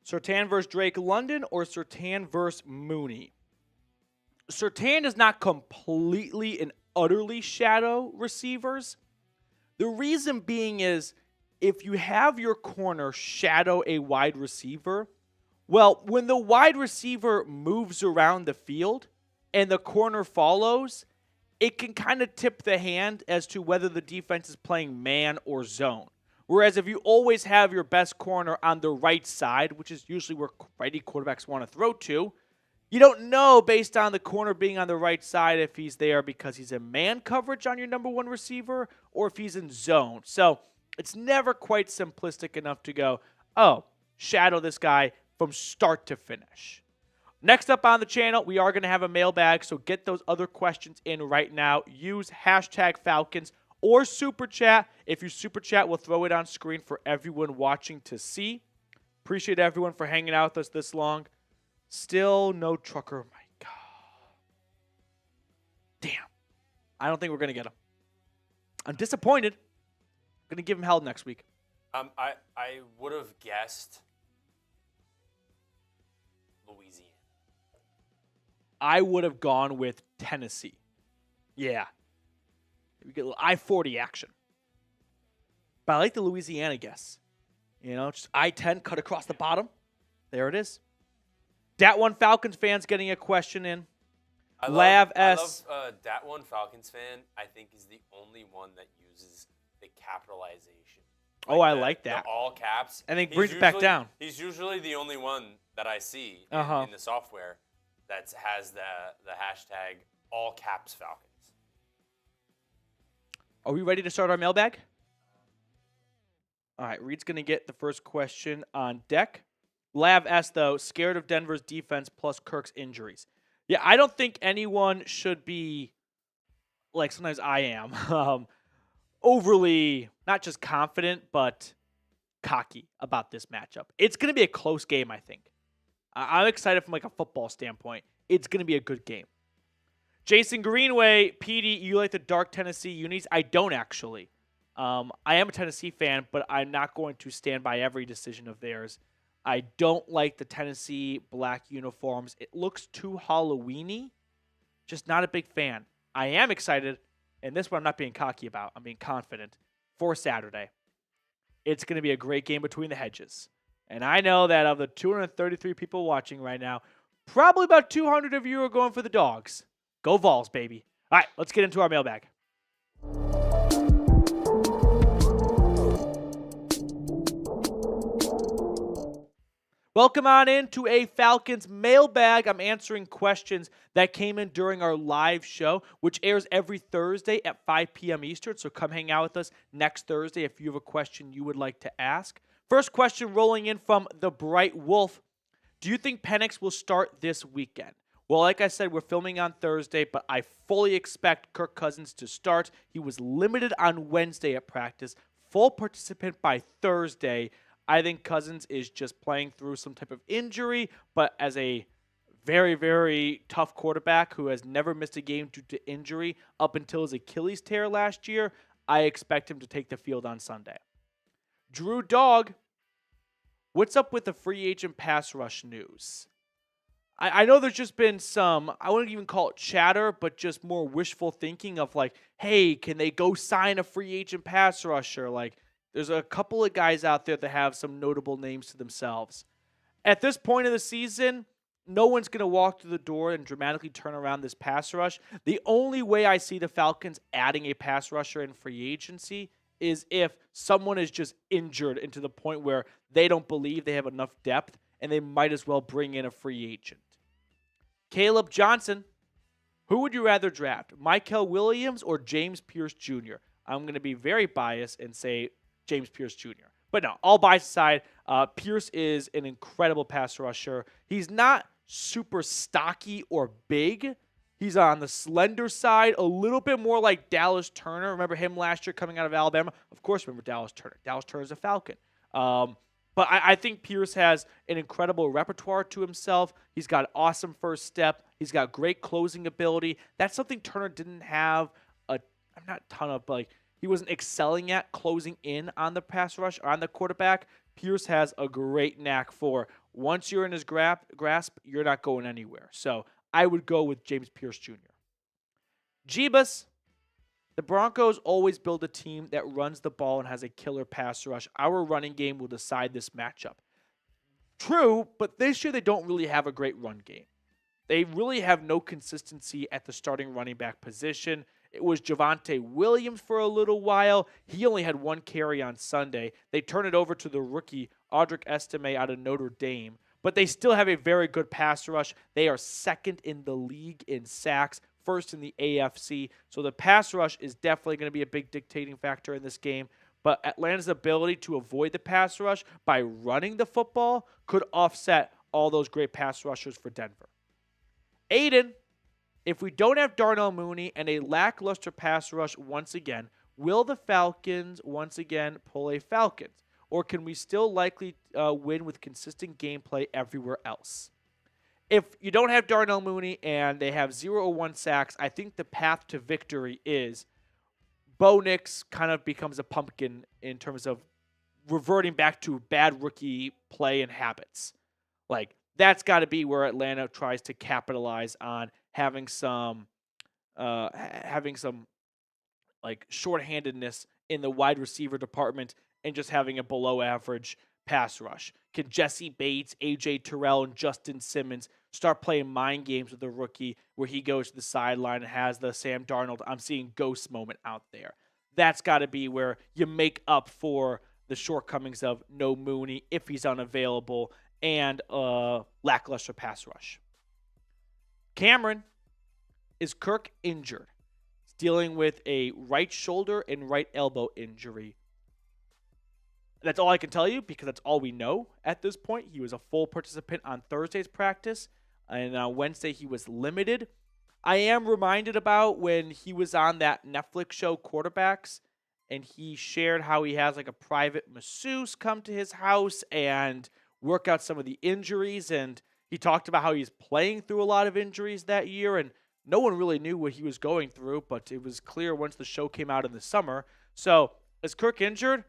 Surtain versus Drake London or Surtain versus Mooney? Surtain is not completely and utterly shadow receivers. The reason being is if you have your corner shadow a wide receiver, well, when the wide receiver moves around the field and the corner follows, it can kind of tip the hand as to whether the defense is playing man or zone. Whereas if you always have your best corner on the right side, which is usually where righty quarterbacks want to throw to, you don't know based on the corner being on the right side if he's there because he's in man coverage on your number one receiver or if he's in zone. So it's never quite simplistic enough to go, oh, shadow this guy from start to finish. Next up on the channel, we are going to have a mailbag, so get those other questions in right now. Use hashtag Falcons or Super Chat. If you Super Chat, we'll throw it on screen for everyone watching to see. Appreciate everyone for hanging out with us this long. Still no trucker. My God. Damn. I don't think we're going to get him. I'm disappointed. I'm going to give him hell next week. I would have guessed Louisiana. I would have gone with Tennessee. Yeah. We get a little I-40 action. But I like the Louisiana guess. You know, just I-10 cut across the bottom. There it is. Dat One Falcons fans getting a question in. I love Dat One Falcons fan, I think, is the only one that uses the capitalization. I like that. The all caps. And then brings it back down. He's usually the only one that I see in the software that has the hashtag all caps Falcons. Are we ready to start our mailbag? All right, Reed's going to get the first question on deck. Lav S, though, scared of Denver's defense plus Kirk's injuries. Yeah, I don't think anyone should be, like sometimes I am, overly, not just confident, but cocky about this matchup. It's going to be a close game, I think. I'm excited from like a football standpoint. It's going to be a good game. Jason Greenway, PD, you like the dark Tennessee unis? I don't actually. I am a Tennessee fan, but I'm not going to stand by every decision of theirs. I don't like the Tennessee black uniforms. It looks too Halloween-y. Just not a big fan. I am excited, and this one I'm not being cocky about. I'm being confident for Saturday. It's going to be a great game between the hedges. And I know that of the 233 people watching right now, probably about 200 of you are going for the dogs. Go Vols, baby. All right, let's get into our mailbag. Welcome on into a Falcons mailbag. I'm answering questions that came in during our live show, which airs every Thursday at 5 p.m. Eastern. So come hang out with us next Thursday if you have a question you would like to ask. First question rolling in from the Bright Wolf. Do you think Penix will start this weekend? Well, like I said, we're filming on Thursday, but I fully expect Kirk Cousins to start. He was limited on Wednesday at practice, full participant by Thursday. I think Cousins is just playing through some type of injury, but as a very, very tough quarterback who has never missed a game due to injury up until his Achilles tear last year, I expect him to take the field on Sunday. Drew Dog, what's up with the free agent pass rush news? I know there's just been some, I wouldn't even call it chatter, but just more wishful thinking of like, hey, can they go sign a free agent pass rusher? Like, there's a couple of guys out there that have some notable names to themselves. At this point of the season, no one's going to walk through the door and dramatically turn around this pass rush. The only way I see the Falcons adding a pass rusher in free agency is if someone is just injured into the point where they don't believe they have enough depth and they might as well bring in a free agent. Caleb Johnson, who would you rather draft, Mykel Williams or James Pierce Jr.? I'm going to be very biased and say James Pierce Jr. But no, all bias aside, Pierce is an incredible pass rusher. He's not super stocky or big. He's on the slender side, a little bit more like Dallas Turner. Remember him last year coming out of Alabama? Of course, remember Dallas Turner. Dallas Turner's a Falcon. But I think Pierce has an incredible repertoire to himself. He's got awesome first step. He's got great closing ability. That's something Turner didn't have not a ton of, but like he wasn't excelling at closing in on the pass rush or on the quarterback. Pierce has a great knack for once you're in his grasp, you're not going anywhere. So I would go with James Pierce Jr. Jeebus. The Broncos always build a team that runs the ball and has a killer pass rush. Our running game will decide this matchup. True, but this year they don't really have a great run game. They really have no consistency at the starting running back position. It was Javonte Williams for a little while. He only had 1 carry on Sunday. They turn it over to the rookie Audric Estime out of Notre Dame. But they still have a very good pass rush. They are second in the league in sacks, first in the AFC. So the pass rush is definitely going to be a big dictating factor in this game. But Atlanta's ability to avoid the pass rush by running the football could offset all those great pass rushers for Denver. Aiden, if we don't have Darnell Mooney and a lackluster pass rush once again, will the Falcons once again pull a Falcons? Or can we still likely win with consistent gameplay everywhere else? If you don't have Darnell Mooney and they have 0 or 1 sacks, I think the path to victory is Bo Nix kind of becomes a pumpkin in terms of reverting back to bad rookie play and habits. Like, that's got to be where Atlanta tries to capitalize on having some like shorthandedness in the wide receiver department and just having a below average pass rush. Can Jesse Bates, AJ Terrell, and Justin Simmons start playing mind games with the rookie where he goes to the sideline and has the Sam Darnold, I'm seeing ghost moment out there? That's got to be where you make up for the shortcomings of no Mooney if he's unavailable and lackluster pass rush. Cameron, is Kirk injured? He's dealing with a right shoulder and right elbow injury. That's all I can tell you because that's all we know at this point. He was a full participant on Thursday's practice, and on Wednesday he was limited. I am reminded about when he was on that Netflix show Quarterbacks, and he shared how he has like a private masseuse come to his house and work out some of the injuries, and he talked about how he's playing through a lot of injuries that year, and no one really knew what he was going through, but it was clear once the show came out in the summer. So, is Kirk injured?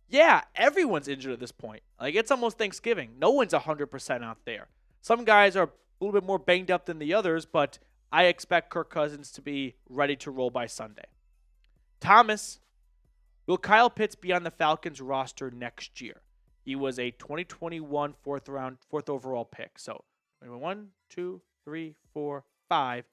Yeah, everyone's injured at this point. Like, it's almost Thanksgiving. No one's 100% out there. Some guys are a little bit more banged up than the others, but I expect Kirk Cousins to be ready to roll by Sunday. Thomas, will Kyle Pitts be on the Falcons roster next year? He was a 2021 fourth overall pick. So 1, 2, 3, 4, 5.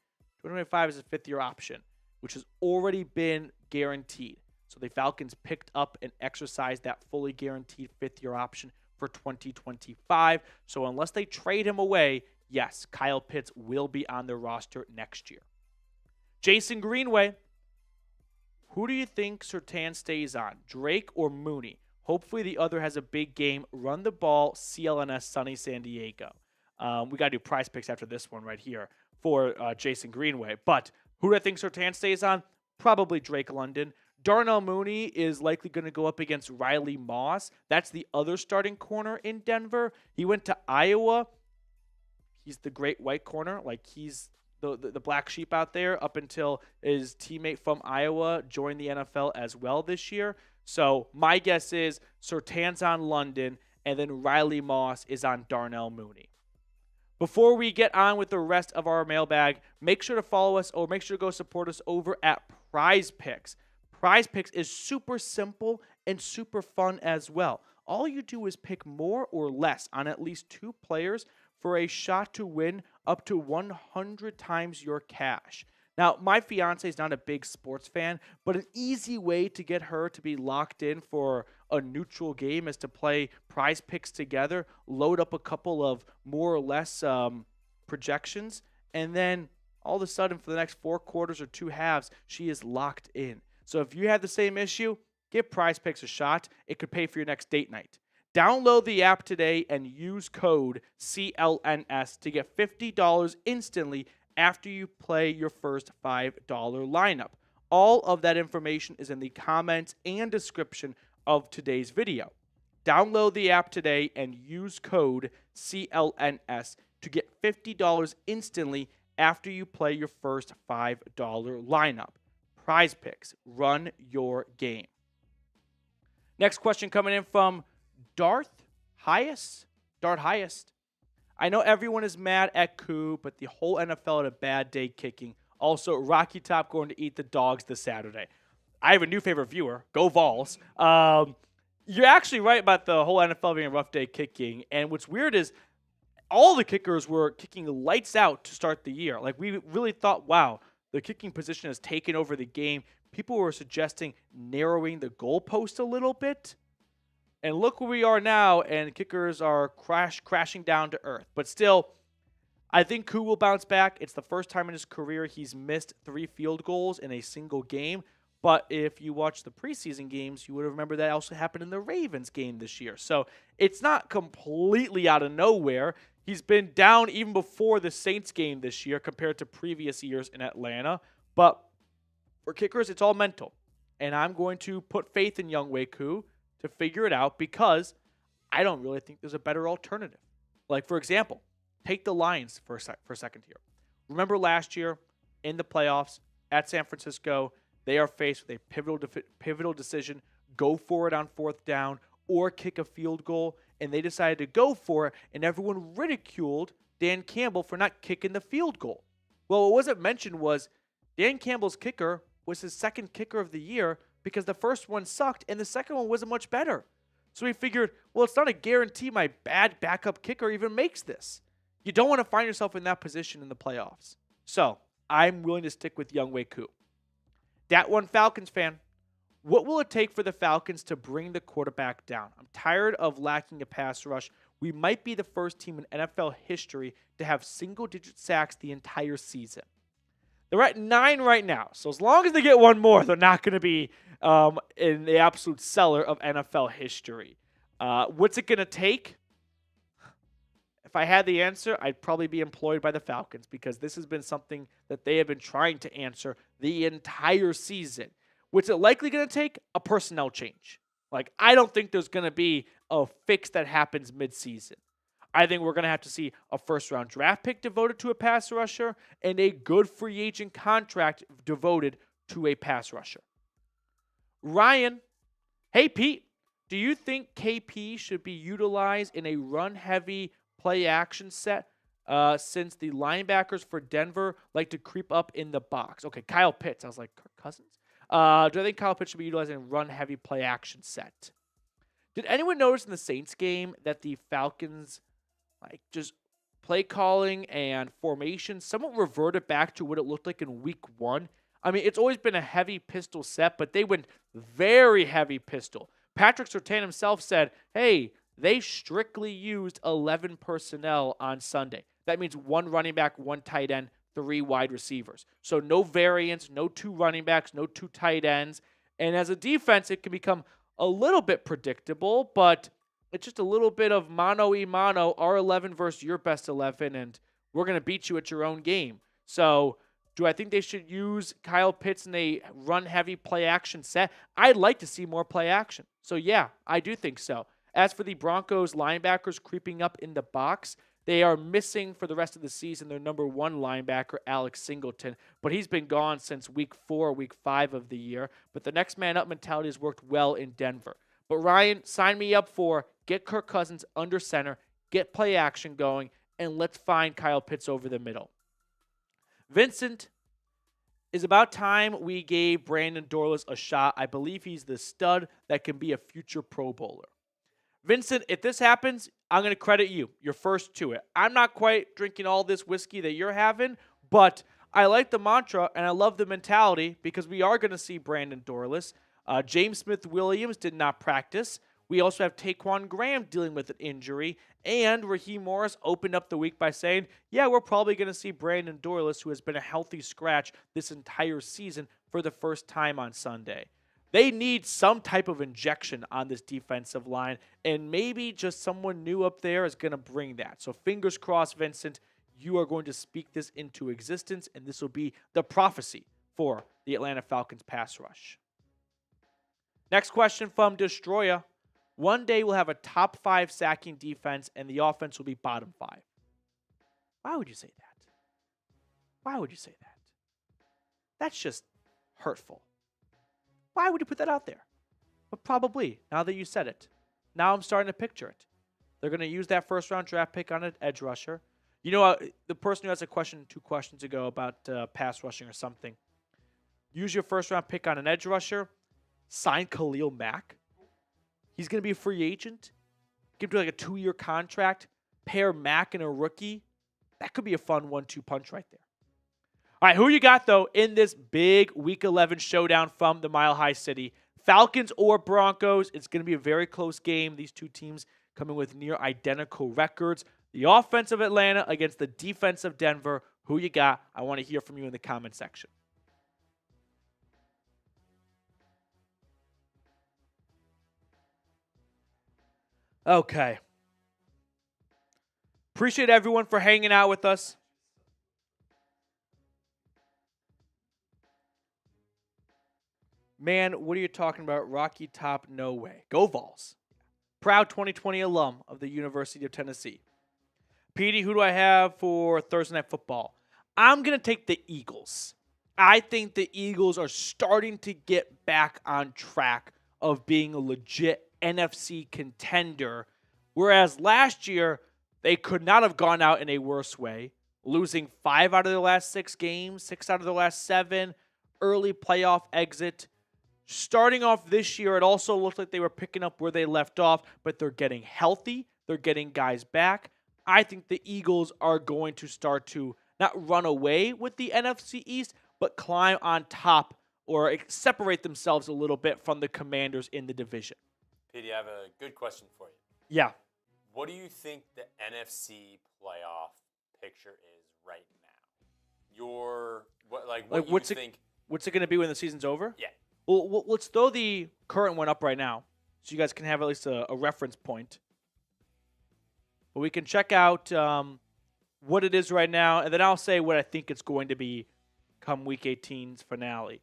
2025 is a 5th-year option, which has already been guaranteed. So the Falcons picked up and exercised that fully guaranteed 5th-year option for 2025. So unless they trade him away, yes, Kyle Pitts will be on their roster next year. Jason Greenway, who do you think Surtain stays on, Drake or Mooney? Hopefully the other has a big game. Run the ball, CLNS, sunny San Diego. We got to do prize picks after this one right here for Jason Greenway. But who do I think Surtain stays on? Probably Drake London. Darnell Mooney is likely going to go up against Riley Moss. That's the other starting corner in Denver. He went to Iowa. He's the great white corner. Like, he's the black sheep out there up until his teammate from Iowa joined the NFL as well this year. So my guess is Surtain's on London, and then Riley Moss is on Darnell Mooney. Before we get on with the rest of our mailbag, make sure to follow us or make sure to go support us over at Prize Picks. Prize Picks is super simple and super fun as well. All you do is pick more or less on at least 2 players for a shot to win up to 100 times your cash. Now, my fiance is not a big sports fan, but an easy way to get her to be locked in for a neutral game is to play Prize Picks together, load up a couple of more or less projections, and then all of a sudden for the next 4 quarters or 2 halves, she is locked in. So if you have the same issue, give Prize Picks a shot. It could pay for your next date night. Download the app today and use code CLNS to get $50 instantly after you play your first $5 lineup. All of that information is in the comments and description of today's video. Download the app today and use code CLNS to get $50 instantly after you play your first $5 lineup. Prize Picks, run your game. Next question coming in from Dart Highest. I know everyone is mad at Koo, but the whole NFL had a bad day kicking. Also, Rocky Top going to eat the dogs this Saturday. I have a new favorite viewer. Go Vols. You're actually right about the whole NFL being a rough day kicking. And what's weird is all the kickers were kicking lights out to start the year. Like, we really thought, wow, the kicking position has taken over the game. People were suggesting narrowing the goalpost a little bit. And look where we are now, and kickers are crashing down to earth. But still, I think Koo will bounce back. It's the first time in his career he's missed 3 field goals in a single game. But if you watch the preseason games, you would remember that also happened in the Ravens game this year. So it's not completely out of nowhere. He's been down even before the Saints game this year compared to previous years in Atlanta. But for kickers, it's all mental. And I'm going to put faith in Younghoe Koo to figure it out because I don't really think there's a better alternative. Like, for example, take the Lions for a second here. Remember last year in the playoffs at San Francisco, they are faced with a pivotal decision, go for it on 4th down or kick a field goal, and they decided to go for it, and everyone ridiculed Dan Campbell for not kicking the field goal. Well, what wasn't mentioned was Dan Campbell's kicker was his second kicker of the year because the first one sucked and the second one wasn't much better. So he figured, well, it's not a guarantee my bad backup kicker even makes this. You don't want to find yourself in that position in the playoffs. So I'm willing to stick with Younghoe Koo. Dat one Falcons fan, what will it take for the Falcons to bring the quarterback down? I'm tired of lacking a pass rush. We might be the first team in NFL history to have single-digit sacks the entire season. They're at 9 right now, so as long as they get one more, they're not going to be in the absolute cellar of NFL history. What's it going to take? If I had the answer, I'd probably be employed by the Falcons because this has been something that they have been trying to answer the entire season. What's it likely going to take? A personnel change. Like, I don't think there's going to be a fix that happens midseason. I think we're going to have to see a first-round draft pick devoted to a pass rusher and a good free agent contract devoted to a pass rusher. Ryan, hey, Pete, do you think KP should be utilized in a run-heavy play-action set since the linebackers for Denver like to creep up in the box? Okay, Kyle Pitts. I was like, Kirk Cousins? Do I think Kyle Pitts should be utilized in a run-heavy play-action set? Did anyone notice in the Saints game that the Falcons, like, just play calling and formation somewhat reverted back to what it looked like in week 1? I mean, it's always been a heavy pistol set, but they went very heavy pistol. Patrick Surtain himself said, hey, they strictly used 11 personnel on Sunday. That means 1 running back, 1 tight end, 3 wide receivers. So no variance, no 2 running backs, no 2 tight ends. And as a defense, it can become a little bit predictable, but it's just a little bit of mano-a-mano, our 11 versus your best 11, and we're going to beat you at your own game. So do I think they should use Kyle Pitts in a run-heavy play-action set? I'd like to see more play-action. So, yeah, I do think so. As for the Broncos linebackers creeping up in the box, they are missing for the rest of the season their number 1 linebacker, Alex Singleton. But he's been gone since week 4, week 5 of the year. But the next man up mentality has worked well in Denver. But Ryan, sign me up for get Kirk Cousins under center, get play action going, and let's find Kyle Pitts over the middle. Vincent, it's about time we gave Brandon Dorlus a shot. I believe he's the stud that can be a future Pro Bowler. Vincent, if this happens, I'm going to credit you. You're first to it. I'm not quite drinking all this whiskey that you're having, but I like the mantra and I love the mentality because we are going to see Brandon Dorlus. James Smith-Williams did not practice. We also have Taquan Graham dealing with an injury. And Raheem Morris opened up the week by saying, yeah, we're probably going to see Brandon Dorlus, who has been a healthy scratch this entire season, for the first time on Sunday. They need some type of injection on this defensive line, and maybe just someone new up there is going to bring that. So fingers crossed, Vincent, you are going to speak this into existence, and this will be the prophecy for the Atlanta Falcons pass rush. Next question from Destroya. One day we'll have a top 5 sacking defense, and the offense will be bottom 5. Why would you say that? Why would you say that? That's just hurtful. Why would you put that out there? But probably, now that you said it. Now I'm starting to picture it. They're going to use that first-round draft pick on an edge rusher. You know, the person who asked a question 2 questions ago about pass rushing or something. Use your first-round pick on an edge rusher. Sign Khalil Mack. He's going to be a free agent. Give him like a 2-year contract. pair Mac and a rookie, that could be a fun 1-2 punch right there. All right, who you got, though, in this big Week 11 showdown from the Mile High City? Falcons or Broncos? It's going to be a very close game. These two teams coming with near identical records. The offense of Atlanta against the defense of Denver. Who you got? I want to hear from you in the comment section. Okay. Appreciate everyone for hanging out with us. Man, what are you talking about? Rocky Top, no way. Go Vols. Proud 2020 alum of the University of Tennessee. Petey, who do I have for Thursday Night Football? I'm going to take the Eagles. I think the Eagles are starting to get back on track of being a legit NFC contender, whereas last year they could not have gone out in a worse way, losing 5 out of their last 6 games, 6 out of their last 7, early playoff exit. Starting off this year, it also looked like they were picking up where they left off, but they're getting healthy. They're getting guys back. I think the Eagles are going to start to not run away with the NFC East, but climb on top or separate themselves a little bit from the Commanders in the division. Petey, I have a good question for you. Yeah. What do you think the NFC playoff picture is right now? What's it going to be when the season's over? Yeah. Well, let's throw the current one up right now so you guys can have at least a reference point. But we can check out what it is right now, and then I'll say what I think it's going to be come Week 18's finale.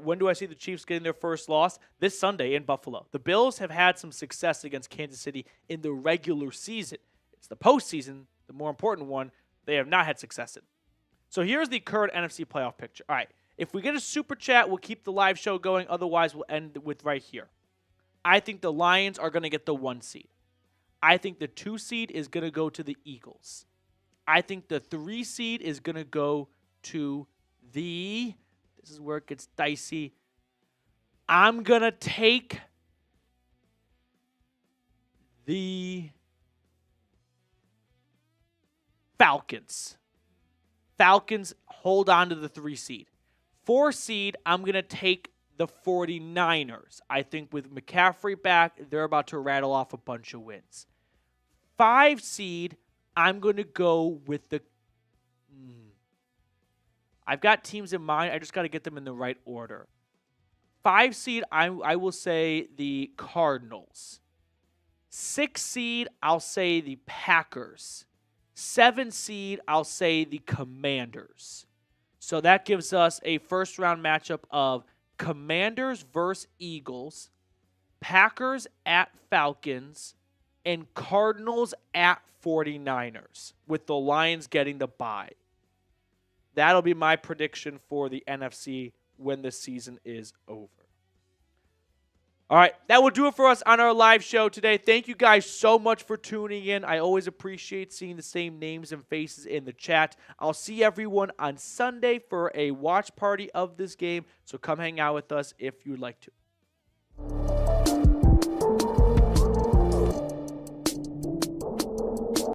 When do I see the Chiefs getting their first loss? This Sunday in Buffalo. The Bills have had some success against Kansas City in the regular season. It's the postseason, the more important one, they have not had success in. So here's the current NFC playoff picture. All right. If we get a super chat, we'll keep the live show going. Otherwise, we'll end with right here. I think the Lions are going to get the 1 seed. I think the 2 seed is going to go to the Eagles. I think the 3 seed is going to go to the... This is where it gets dicey. I'm going to take the Falcons. Falcons hold on to the 3 seed. 4 seed, I'm going to take the 49ers. I think with McCaffrey back, they're about to rattle off a bunch of wins. 5 seed, I'm going to go with the... I've got teams in mind. I just got to get them in the right order. 5 seed, I will say the Cardinals. 6 seed, I'll say the Packers. 7 seed, I'll say the Commanders. So that gives us a first-round matchup of Commanders versus Eagles, Packers at Falcons, and Cardinals at 49ers, with the Lions getting the bye. That'll be my prediction for the NFC when the season is over. All right, that will do it for us on our live show today. Thank you guys so much for tuning in. I always appreciate seeing the same names and faces in the chat. I'll see everyone on Sunday for a watch party of this game, so come hang out with us if you'd like to.